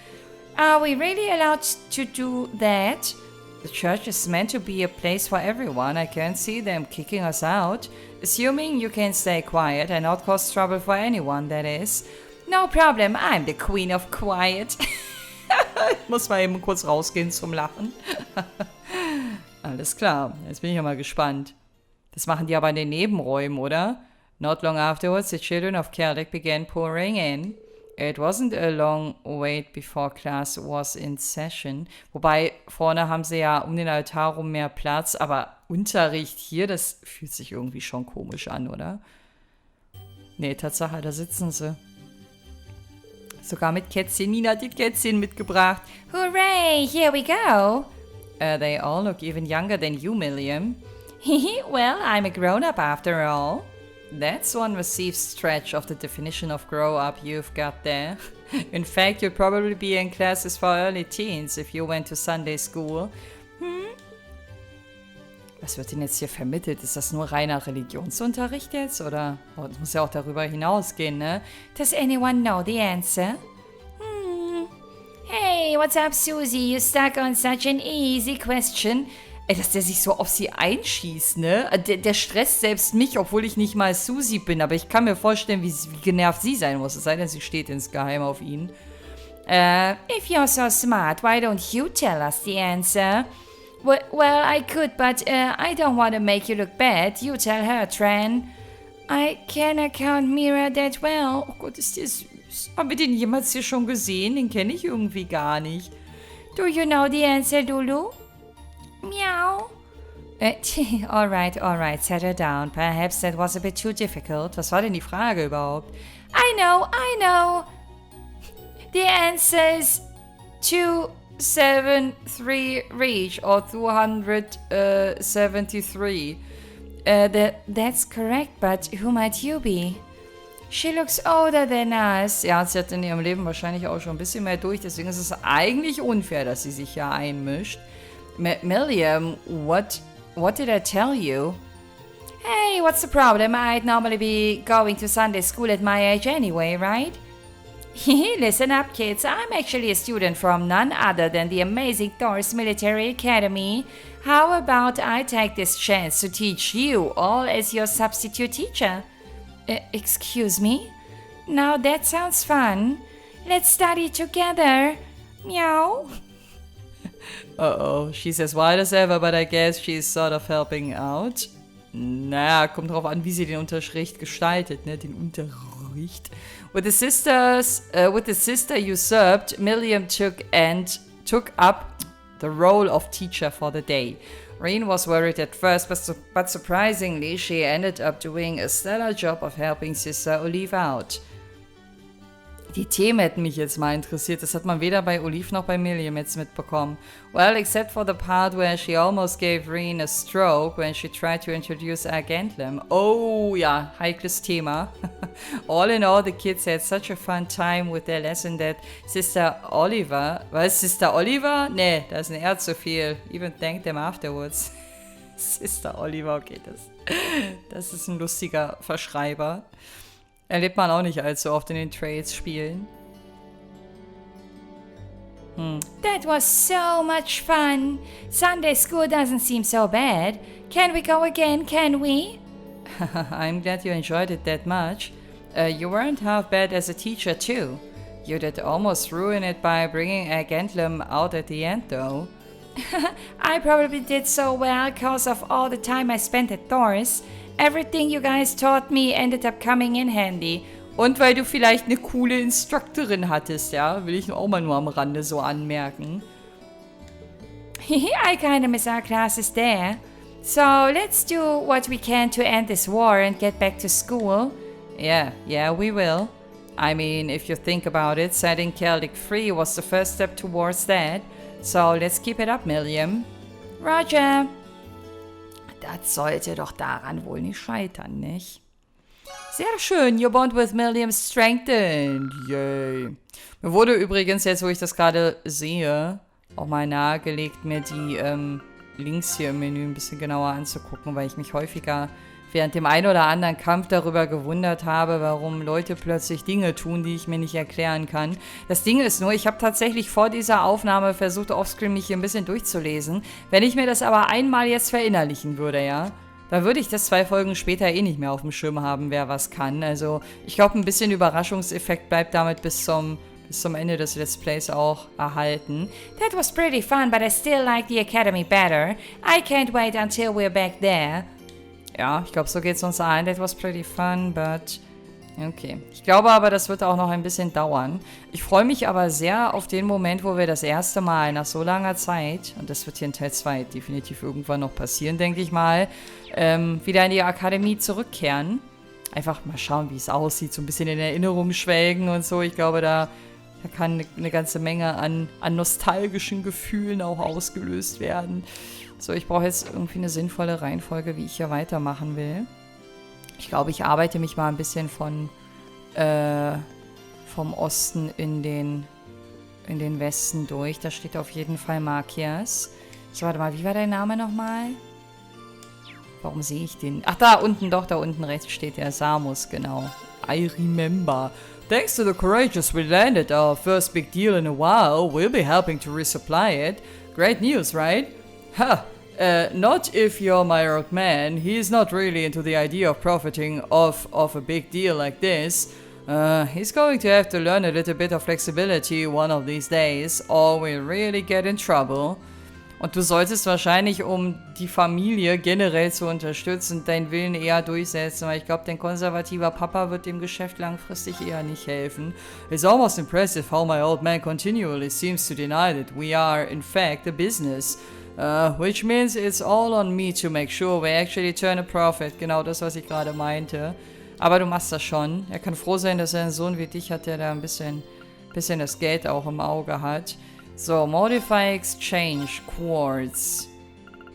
Are we really allowed to do that? The church is meant to be a place for everyone. I can't see them kicking us out. Assuming you can stay quiet and not cause trouble for anyone, that is. No problem, I'm the queen of quiet. Ich muss mal eben kurz rausgehen zum Lachen. Alles klar, jetzt bin ich ja mal gespannt. Das machen die aber in den Nebenräumen, oder? Not long afterwards, the children of Kerdek began pouring in. It wasn't a long wait before class was in session. Wobei, vorne haben sie ja um den Altar rum mehr Platz, aber Unterricht hier, das fühlt sich irgendwie schon komisch an, oder? Nee, Tatsache, da sitzen sie. Sogar mit Kätzchen. Nina hat die Kätzchen mitgebracht. Hooray, here we go. They all look even younger than you, Milliam. Well, I'm a grown-up after all. That's one received stretch of the definition of grow up you've got there. In fact, you'd probably be in classes for early teens if you went to Sunday school. Was wird denn jetzt hier vermittelt? Ist das nur reiner Religionsunterricht jetzt? Oder? Oh, das muss ja auch darüber hinausgehen, ne? Does anyone know the answer? Hey, what's up, Susie? You stuck on such an easy question. Dass der sich so auf sie einschießt, ne? Der stresst selbst mich, obwohl ich nicht mal Susie bin. Aber ich kann mir vorstellen, wie genervt sie sein muss. Es sei denn, sie steht insgeheim auf ihn. If you're so smart, why don't you tell us the answer? Well, I could, but I don't want to make you look bad. You tell her, Tran. I can account Mira that well. Oh Gott, ist der süß. Haben wir den jemals hier schon gesehen? Den kenne ich irgendwie gar nicht. Do you know the answer, Lulu? Meow. Alright, settle down. Perhaps that was a bit too difficult. Was war denn die Frage überhaupt? I know. The answer is 273 reach or 273. That's correct, but who might you be? She looks older than us. Ja, sie hat in ihrem Leben wahrscheinlich auch schon ein bisschen mehr durch, deswegen ist es eigentlich unfair, dass sie sich ja einmischt. Milliam, what did I tell you? Hey, what's the problem? I'd normally be going to Sunday school at my age anyway, right? Listen up, kids. I'm actually a student from none other than the amazing Thor's Military Academy. How about I take this chance to teach you all as your substitute teacher? Excuse me? Now that sounds fun. Let's study together. Meow. Uh-oh, she's as wild as ever, but I guess she's sort of helping out. Naja, kommt drauf an, wie sie den Unterricht gestaltet, ne? Den Unterricht. With the sister usurped, Milliam took up the role of teacher for the day. Reen was worried at first, but surprisingly, she ended up doing a stellar job of helping Sister Olive out. Die Themen hätten mich jetzt mal interessiert. Das hat man weder bei Olive noch bei Milliam jetzt mitbekommen. Well, except for the part where she almost gave Reen a stroke when she tried to introduce Argentlem. Oh ja, heikles Thema. All in all, the kids had such a fun time with their lesson that Sister Oliver... Was, Sister Oliver? Nee, das ist ein R zu viel. Even thanked them afterwards. Sister Oliver, okay, das ist ein lustiger Verschreiber. Erlebt man auch nicht allzu oft in den Trades-Spielen. That was so much fun. Sunday school doesn't seem so bad. Can we go again, can we? I'm glad you enjoyed it that much. You weren't half bad as a teacher too. You did almost ruin it by bringing Argentlem out at the end though. I probably did so well because of all the time I spent at Thor's. Everything you guys taught me ended up coming in handy. Und weil du vielleicht eine coole Instructorin hattest, ja? Will ich auch mal nur am Rande so anmerken. I kinda miss our classes there. So, let's do what we can to end this war and get back to school. Yeah, we will. I mean, if you think about it, setting Celtic free was the first step towards that. So, let's keep it up, Milliam. Roger. Das sollte doch daran wohl nicht scheitern, nicht? Sehr schön, your bond with Milliam strengthened. Yay. Mir wurde übrigens, jetzt wo ich das gerade sehe, auch mal nahegelegt, mir die Links hier im Menü ein bisschen genauer anzugucken, weil ich mich häufiger während dem einen oder anderen Kampf darüber gewundert habe, warum Leute plötzlich Dinge tun, die ich mir nicht erklären kann. Das Ding ist nur, ich habe tatsächlich vor dieser Aufnahme versucht, offscreen mich hier ein bisschen durchzulesen. Wenn ich mir das aber einmal jetzt verinnerlichen würde, ja, dann würde ich das 2 Folgen später eh nicht mehr auf dem Schirm haben, wer was kann. Also ich glaube, ein bisschen Überraschungseffekt bleibt damit bis zum Ende des Let's Plays auch erhalten. That was pretty fun, but I still like the Academy better. I can't wait until we're back there. Ja, ich glaube, so geht's uns allen. That was pretty fun, but... Okay. Ich glaube aber, das wird auch noch ein bisschen dauern. Ich freue mich aber sehr auf den Moment, wo wir das erste Mal nach so langer Zeit, und das wird hier in Teil 2 definitiv irgendwann noch passieren, denke ich mal, wieder in die Akademie zurückkehren. Einfach mal schauen, wie es aussieht, so ein bisschen in Erinnerung schwelgen und so. Ich glaube, da kann eine ganze Menge an nostalgischen Gefühlen auch ausgelöst werden. So, ich brauche jetzt irgendwie eine sinnvolle Reihenfolge, wie ich hier weitermachen will. Ich glaube, ich arbeite mich mal ein bisschen vom Osten in den Westen durch. Da steht auf jeden Fall Markias. So, warte mal, wie war dein Name nochmal? Warum sehe ich den? Ach, da unten, doch, da unten rechts steht der Samus, genau. I remember. Thanks to the courageous we landed our first big deal in a while, we'll be helping to resupply it. Great news, right? Ha! Not if you're my old man. He's not really into the idea of profiting off a big deal like this. He's going to have to learn a little bit of flexibility one of these days, or we'll really get in trouble. Und du solltest wahrscheinlich, um die Familie generell zu unterstützen, deinen Willen eher durchsetzen, weil ich glaube, dein konservativer Papa wird dem Geschäft langfristig eher nicht helfen. It's almost impressive how my old man continually seems to deny that we are, in fact, a business. Which means it's all on me to make sure we actually turn a profit. Genau das, was ich gerade meinte. Aber du machst das schon. Er kann froh sein, dass er einen Sohn wie dich hat, der da ein bisschen das Geld auch im Auge hat. So, Modify Exchange, Quartz.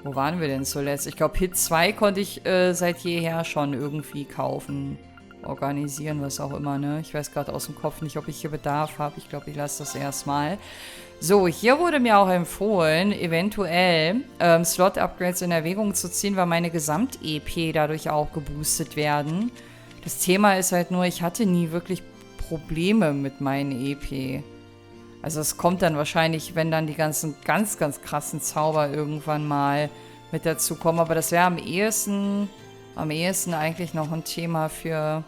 Wo waren wir denn zuletzt? Ich glaube, Hit 2 konnte ich seit jeher schon irgendwie kaufen. Organisieren, was auch immer, ne? Ich weiß gerade aus dem Kopf nicht, ob ich hier Bedarf habe. Ich glaube, ich lasse das erstmal. So, hier wurde mir auch empfohlen, eventuell Slot-Upgrades in Erwägung zu ziehen, weil meine Gesamt-EP dadurch auch geboostet werden. Das Thema ist halt nur, ich hatte nie wirklich Probleme mit meinen EP. Also es kommt dann wahrscheinlich, wenn dann die ganzen ganz, ganz krassen Zauber irgendwann mal mit dazu kommen. Aber das wäre am ehesten eigentlich noch ein Thema für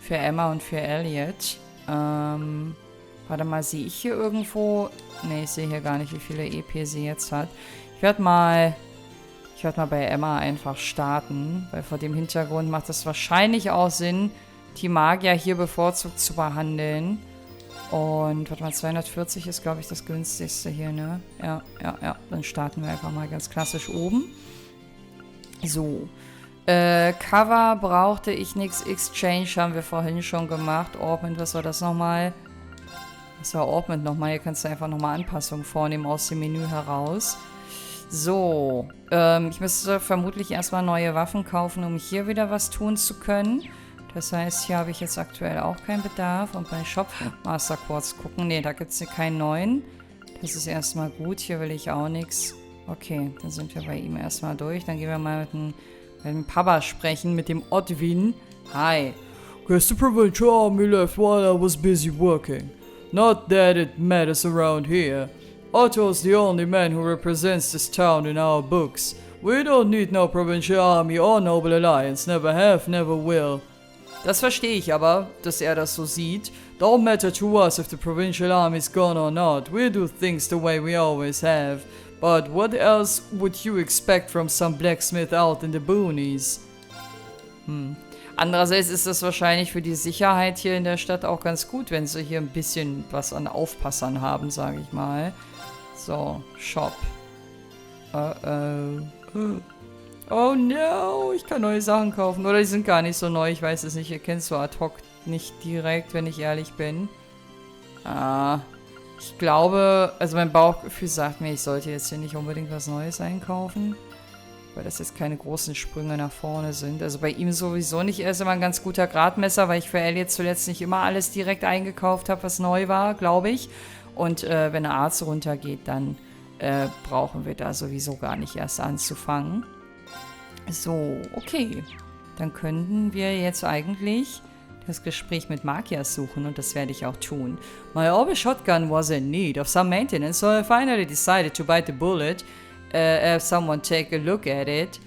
Emma und für Elliot. Warte mal, sehe ich hier irgendwo... Ne, ich sehe hier gar nicht, wie viele EP sie jetzt hat. Ich werde mal bei Emma einfach starten, weil vor dem Hintergrund macht es wahrscheinlich auch Sinn, die Magier hier bevorzugt zu behandeln. Und, warte mal, 240 ist, glaube ich, das günstigste hier, ne? Ja. Dann starten wir einfach mal ganz klassisch oben. So. Cover brauchte ich nichts. Exchange haben wir vorhin schon gemacht. Augment, was war das nochmal? Was war Augment nochmal? Hier kannst du einfach nochmal Anpassungen vornehmen aus dem Menü heraus. So. Ich müsste vermutlich erstmal neue Waffen kaufen, um hier wieder was tun zu können. Das heißt, hier habe ich jetzt aktuell auch keinen Bedarf. Und bei Shop Master Quartz gucken. Ne, da gibt es hier keinen neuen. Das ist erstmal gut. Hier will ich auch nichts. Okay, dann sind wir bei ihm erstmal durch. Dann gehen wir mal mit dem Papa sprechen, mit dem Odwin. Hi. Guess the provincial army left while I was busy working. Not that it matters around here. Otto's the only man who represents this town in our books. We don't need no provincial army or noble alliance. Never have, never will. Das verstehe ich aber, dass er das so sieht. Don't matter to us if the provincial army's gone or not. We do things the way we always have. But what else would you expect from some blacksmith out in the boonies? Andererseits ist das wahrscheinlich für die Sicherheit hier in der Stadt auch ganz gut, wenn sie hier ein bisschen was an Aufpassern haben, sage ich mal. So, Shop. Oh no, ich kann neue Sachen kaufen. Oder die sind gar nicht so neu, ich weiß es nicht. Ihr kennt so ad hoc nicht direkt, wenn ich ehrlich bin. Ich glaube, also mein Bauchgefühl sagt mir, ich sollte jetzt hier nicht unbedingt was Neues einkaufen. Weil das jetzt keine großen Sprünge nach vorne sind. Also bei ihm sowieso nicht. Er ist immer ein ganz guter Gradmesser, weil ich für Elliot zuletzt nicht immer alles direkt eingekauft habe, was neu war, glaube ich. Und wenn der Arzt runtergeht, dann brauchen wir da sowieso gar nicht erst anzufangen. So, okay. Dann könnten wir jetzt eigentlich das Gespräch mit Magias suchen und das werde ich auch tun. My old shotgun was in need of some maintenance, so I finally decided to bite the bullet, have someone take a look at it.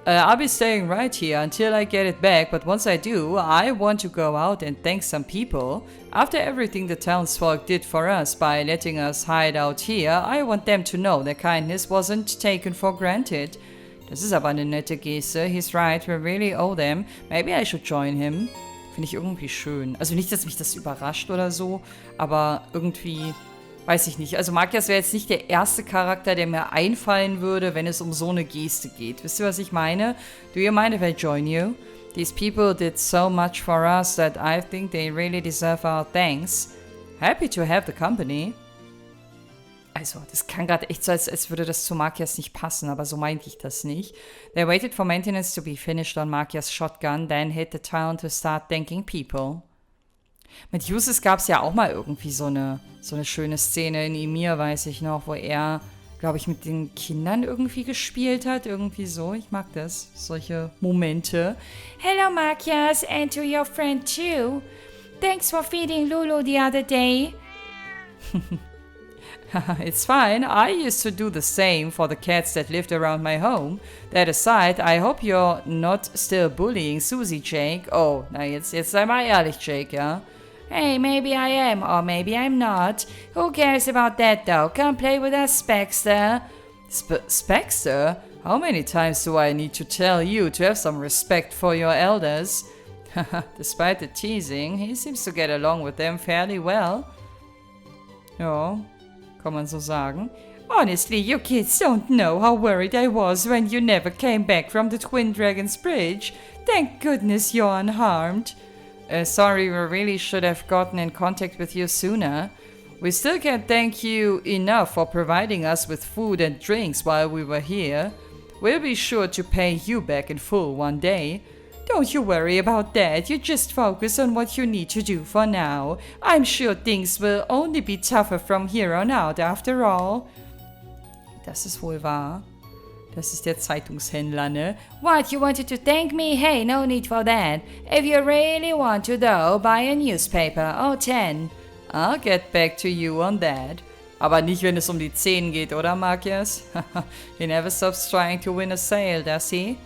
I'll be staying right here until I get it back, but once I do, I want to go out and thank some people. After everything the townsfolk did for us by letting us hide out here, I want them to know their kindness wasn't taken for granted. Das ist aber eine nette Geste. He's right, we really owe them. Maybe I should join him. Finde ich irgendwie schön. Also nicht, dass mich das überrascht oder so, aber irgendwie, weiß ich nicht. Also Magias wäre jetzt nicht der erste Charakter, der mir einfallen würde, wenn es um so eine Geste geht. Wisst ihr, was ich meine? Do you mind if I join you? These people did so much for us that I think they really deserve our thanks. Happy to have the company. Also, das kann gerade echt so, als würde das zu Magias nicht passen, aber so meinte ich das nicht. They waited for maintenance to be finished on Magias shotgun, then hit the town to start thanking people. Mit Uses gab es ja auch mal irgendwie so eine schöne Szene in Ymir, weiß ich noch, wo er, glaube ich, mit den Kindern irgendwie gespielt hat. Irgendwie so. Ich mag das. Solche Momente. Hello, Magias, and to your friend too. Thanks for feeding Lulu the other day. It's fine. I used to do the same for the cats that lived around my home. That aside, I hope you're not still bullying Susie, Jake. Oh, na jetzt sei mal ehrlich, Jake, ja? Hey, maybe I am, or maybe I'm not. Who cares about that, though? Come play with us, Spexter. Spexter? How many times do I need to tell you to have some respect for your elders? Despite the teasing, he seems to get along with them fairly well. Ja, kann man so sagen. Honestly, you kids don't know how worried I was when you never came back from the Twin Dragons Bridge. Thank goodness you're unharmed. Sorry, we really should have gotten in contact with you sooner. We still can't thank you enough for providing us with food and drinks while we were here. We'll be sure to pay you back in full one day. Don't you worry about that, you just focus on what you need to do for now. I'm sure things will only be tougher from here on out after all. Das ist wohl wahr. Das ist der Zeitungshändler, ne? What, you wanted to thank me? Hey, no need for that. If you really want to, though, buy a newspaper. Oh, 10. I'll get back to you on that. Aber nicht, wenn es um die 10 geht, oder, Magias? He never stops trying to win a sale, does he?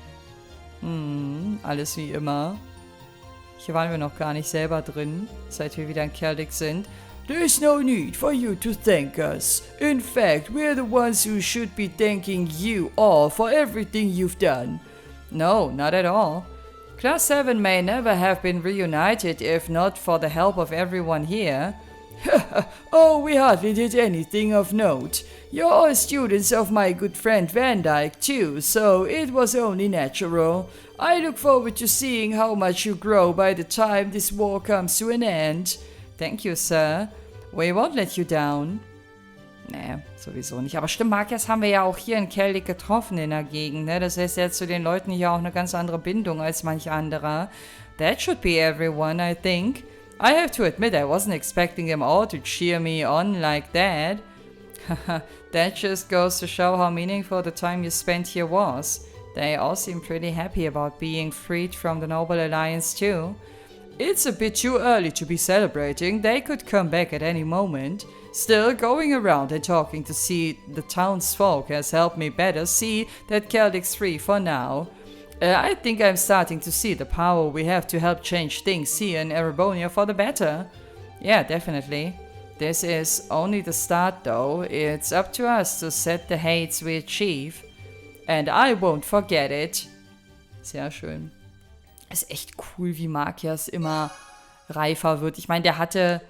Alles wie immer. Hier waren wir noch gar nicht selber drin, seit wir wieder in Celtic sind. There's no need for you to thank us. In fact, we're the ones who should be thanking you all for everything you've done. No, not at all. Class 7 may never have been reunited if not for the help of everyone here. Oh, we hardly did anything of note. You're all students of my good friend Van Dyke too, so it was only natural. I look forward to seeing how much you grow by the time this war comes to an end. Thank you, sir. We won't let you down. Nee, sowieso nicht. Aber stimmt, Markias haben wir ja auch hier in Keldig getroffen in der Gegend, ne? Das heißt, er hat zu den Leuten hier auch eine ganz andere Bindung als manch anderer. That should be everyone, I think. I have to admit, I wasn't expecting them all to cheer me on like that. That just goes to show how meaningful the time you spent here was. They all seem pretty happy about being freed from the Noble Alliance too. It's a bit too early to be celebrating. They could come back at any moment. Still, going around and talking to see the townsfolk has helped me better see that Celtic's free for now. I think I'm starting to see the power we have to help change things here in Erebonia for the better. Yeah, definitely. This is only the start though. It's up to us to set the heights we achieve. And I won't forget it. Sehr schön. Ist echt cool, wie Markias immer reifer wird. Ich meine, der hatte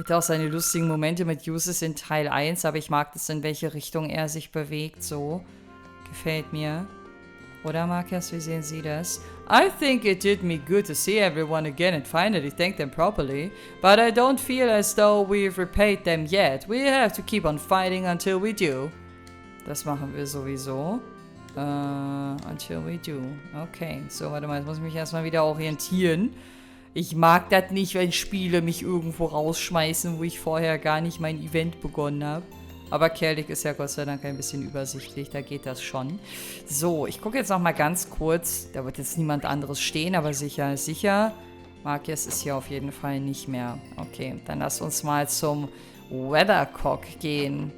auch seine lustigen Momente mit Uses in Teil 1, aber ich mag das, in welche Richtung er sich bewegt, so. Gefällt mir. Oder, Markias, wie sehen Sie das? I think it did me good to see everyone again and finally thank them properly, but I don't feel as though we've repaid them yet. We have to keep on fighting until we do. Das machen wir sowieso. Until we do. Okay, so, warte mal, jetzt muss ich mich erstmal wieder orientieren. Ich mag das nicht, wenn Spiele mich irgendwo rausschmeißen, wo ich vorher gar nicht mein Event begonnen habe. Aber Kellig ist ja Gott sei Dank ein bisschen übersichtlich, da geht das schon. So, ich gucke jetzt noch mal ganz kurz. Da wird jetzt niemand anderes stehen, aber sicher ist sicher. Markias ist hier auf jeden Fall nicht mehr. Okay, dann lass uns mal zum Weathercock gehen.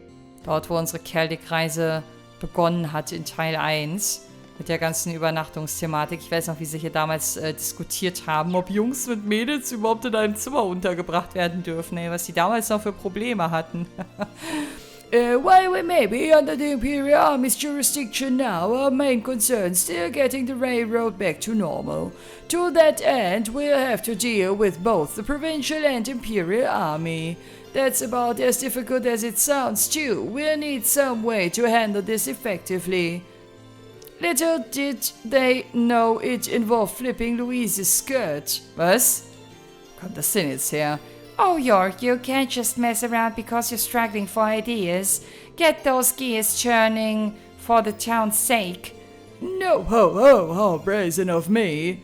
Dort, wo unsere Kellig-Reise begonnen hat in Teil 1. Mit der ganzen Übernachtungsthematik. Ich weiß noch, wie sie hier damals diskutiert haben, ob Jungs mit Mädels überhaupt in einem Zimmer untergebracht werden dürfen. Ey, was die damals noch für Probleme hatten. While we may be under the Imperial Army's jurisdiction now, our main concern is still getting the railroad back to normal. To that end, we'll have to deal with both the Provincial and Imperial Army. That's about as difficult as it sounds too. We'll need some way to handle this effectively. Little did they know it involved flipping Louise's skirt. Was? Wo kommt das denn jetzt her? Oh, York, you can't just mess around because you're struggling for ideas. Get those gears churning for the town's sake. No, how brazen of me.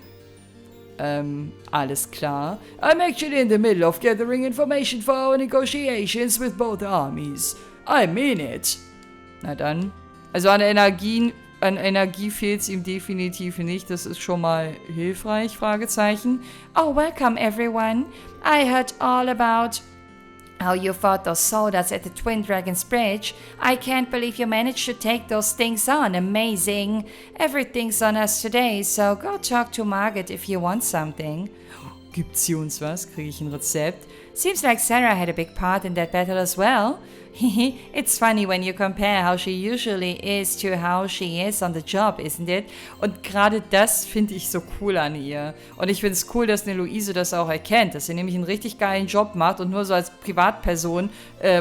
Alles klar. I'm actually in the middle of gathering information for our negotiations with both armies. I mean it. Na dann. Also an Energie fehlt es ihm definitiv nicht. Das ist schon mal hilfreich, Fragezeichen. Oh, welcome everyone. I heard all about how you fought those soldiers at the Twin Dragons Bridge. I can't believe you managed to take those things on. Amazing. Everything's on us today, so go talk to Margaret if you want something. Gibt sie uns was? Kriege ich ein Rezept? Seems like Sarah had a big part in that battle as well. It's funny when you compare how she usually is to how she is on the job, isn't it? Und gerade das finde ich so cool an ihr. Und ich finde es cool, dass eine Luise das auch erkennt, dass sie nämlich einen richtig geilen Job macht und nur so als Privatperson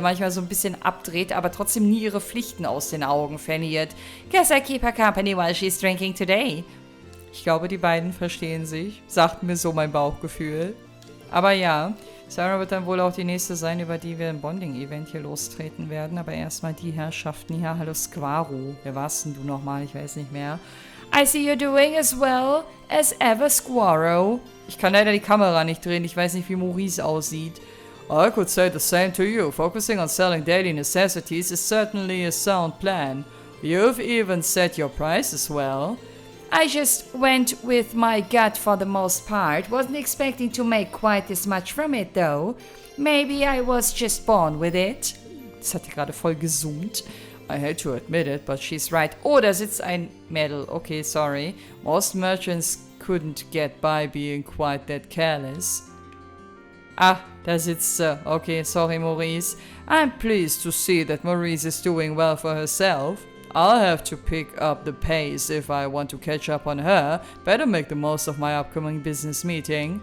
manchmal so ein bisschen abdreht, aber trotzdem nie ihre Pflichten aus den Augen verliert. Guess I keep her company while she's drinking today. Ich glaube, die beiden verstehen sich, sagt mir so mein Bauchgefühl. Aber ja, Sarah wird dann wohl auch die nächste sein, über die wir im Bonding-Event hier lostreten werden. Aber erstmal die Herrschaften hier. Hallo Squaro. Wer warst denn du nochmal? Ich weiß nicht mehr. I see you're doing as well as ever, Squaro. Ich kann leider die Kamera nicht drehen. Ich weiß nicht, wie Maurice aussieht. I could say the same to you. Focusing on selling daily necessities is certainly a sound plan. You've even set your price as well. I just went with my gut for the most part. Wasn't expecting to make quite this much from it though. Maybe I was just born with it. Das hat ja gerade voll gesummt. I hate to admit it, but She's right. Oh, da sitzt ein Mädel. Okay, sorry. Most merchants couldn't get by being quite that careless. Ah, da sitzt sie. Okay, sorry, Maurice. I'm pleased to see that Maurice is doing well for herself. I'll have to pick up the pace if I want to catch up on her. Better make the most of my upcoming business meeting.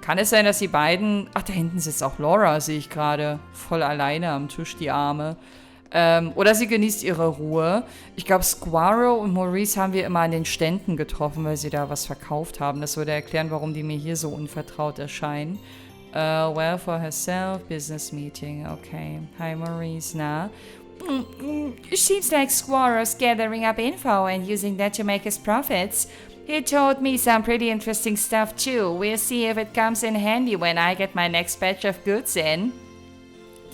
Kann es sein, dass die beiden... Ach, da hinten sitzt auch Laura, sehe ich gerade. Voll alleine am Tisch, die Arme. Oder sie genießt ihre Ruhe. Ich glaube, Squaro und Maurice haben wir immer an den Ständen getroffen, weil sie da was verkauft haben. Das würde erklären, warum die mir hier so unvertraut erscheinen. Well, for herself, business meeting. Okay. Hi, Maurice. Na? Seems like Squaro's gathering up info and using that to make his profits. He told me some pretty interesting stuff too. We'll see if it comes in handy when I get my next batch of goods in.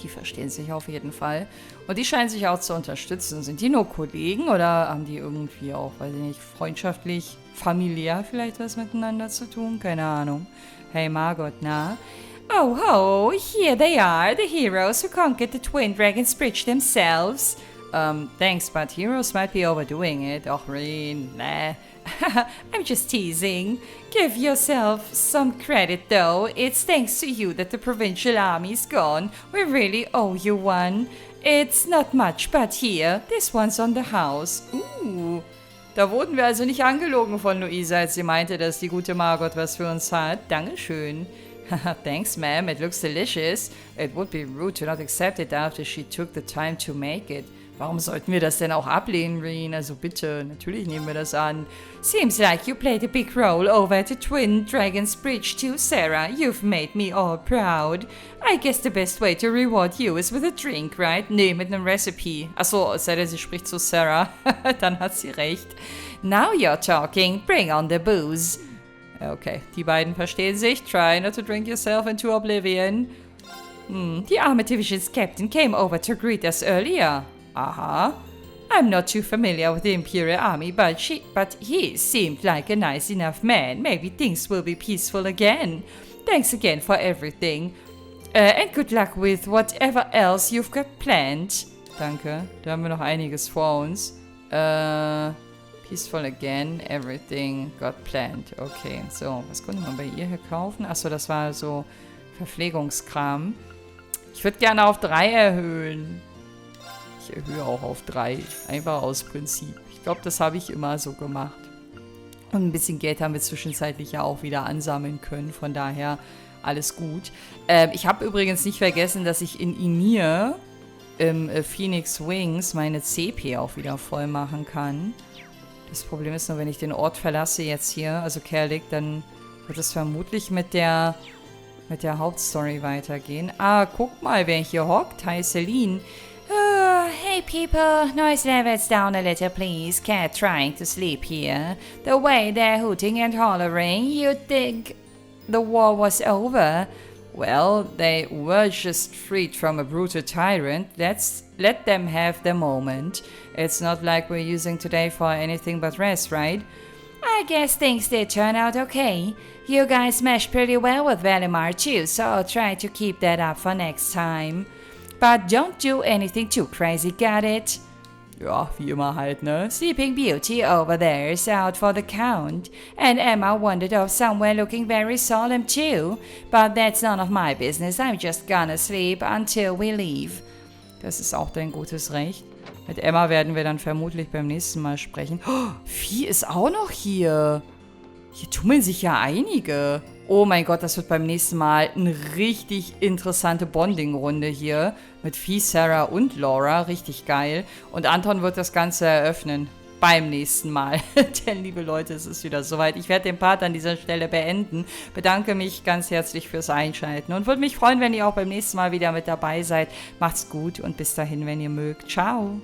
Die verstehen sich auf jeden Fall. Und die scheinen sich auch zu unterstützen. Sind die nur Kollegen oder haben die irgendwie auch, weiß ich nicht, freundschaftlich, familiär vielleicht was miteinander zu tun? Keine Ahnung. Hey Margot, na? Oh ho, here they are, the heroes who conquered the Twin Dragons Bridge themselves. Thanks, but heroes might be overdoing it. Och, Reen, nah. I'm just teasing. Give yourself some credit, though. It's thanks to you that the provincial army's gone. We really owe you one. It's not much, but here, this one's on the house. Da wurden wir also nicht angelogen von Luisa, als sie meinte, dass die gute Margot was für uns hat. Dankeschön. Thanks, ma'am. It looks delicious. It would be rude to not accept it after she took the time to make it. Warum sollten wir das denn auch ablehnen, Reen? Also bitte, natürlich nehmen wir das an. Seems like you played a big role over at the Twin Dragons Bridge too, Sarah. You've made me all proud. I guess the best way to reward you is with a drink, right? Nee, mit einem Recipe. Achso, es sei denn, sie spricht zu Sarah. Dann hat sie recht. Now you're talking. Bring on the booze. Okay, die beiden verstehen sich. Try not to drink yourself into oblivion. The Armored Division's captain came over to greet us earlier. Aha. I'm not too familiar with the Imperial Army, but he seemed like a nice enough man. Maybe things will be peaceful again. Thanks again for everything. And good luck with whatever else you've got planned. Danke. Da haben wir noch einiges vor uns. Peaceful again, everything got planned. Okay, so, was konnte man bei ihr hier kaufen? Achso, das war so Verpflegungskram. Ich würde gerne auf 3 erhöhen. Ich erhöhe auch auf 3. Einfach aus Prinzip. Ich glaube, das habe ich immer so gemacht. Und ein bisschen Geld haben wir zwischenzeitlich ja auch wieder ansammeln können. Von daher alles gut. Ich habe übrigens nicht vergessen, dass ich in EMEHR im Phoenix Wings meine CP auch wieder voll machen kann. Das Problem ist nur, wenn ich den Ort verlasse jetzt hier, also Kerlik, dann wird es vermutlich mit der Hauptstory weitergehen. Ah, guck mal, wer hier hockt. Hi, Celine. Hey people, noise levels down a little please. Cat trying to sleep here. The way they're hooting and hollering, you'd think the war was over. Well, they were just freed from a brutal tyrant. Let them have their moment. It's not like we're using today for anything but rest, right? I guess things did turn out okay. You guys meshed pretty well with Valimar too, so I'll try to keep that up for next time. But don't do anything too crazy, got it? Ja, wie immer halt, ne? Sleeping Beauty over there is out for the count, and Emma wandered off somewhere looking very solemn too. But that's none of my business, I'm just gonna sleep until we leave. Das ist auch dein gutes Recht. Mit Emma werden wir dann vermutlich beim nächsten Mal sprechen. Oh, Vieh ist auch noch hier. Hier tummeln sich ja einige. Oh mein Gott, das wird beim nächsten Mal eine richtig interessante Bonding-Runde hier. Mit Vieh, Sarah und Laura. Richtig geil. Und Anton wird das Ganze eröffnen. Beim nächsten Mal. Denn, liebe Leute, es ist wieder soweit. Ich werde den Part an dieser Stelle beenden. Bedanke mich ganz herzlich fürs Einschalten. Und würde mich freuen, wenn ihr auch beim nächsten Mal wieder mit dabei seid. Macht's gut und bis dahin, wenn ihr mögt. Ciao.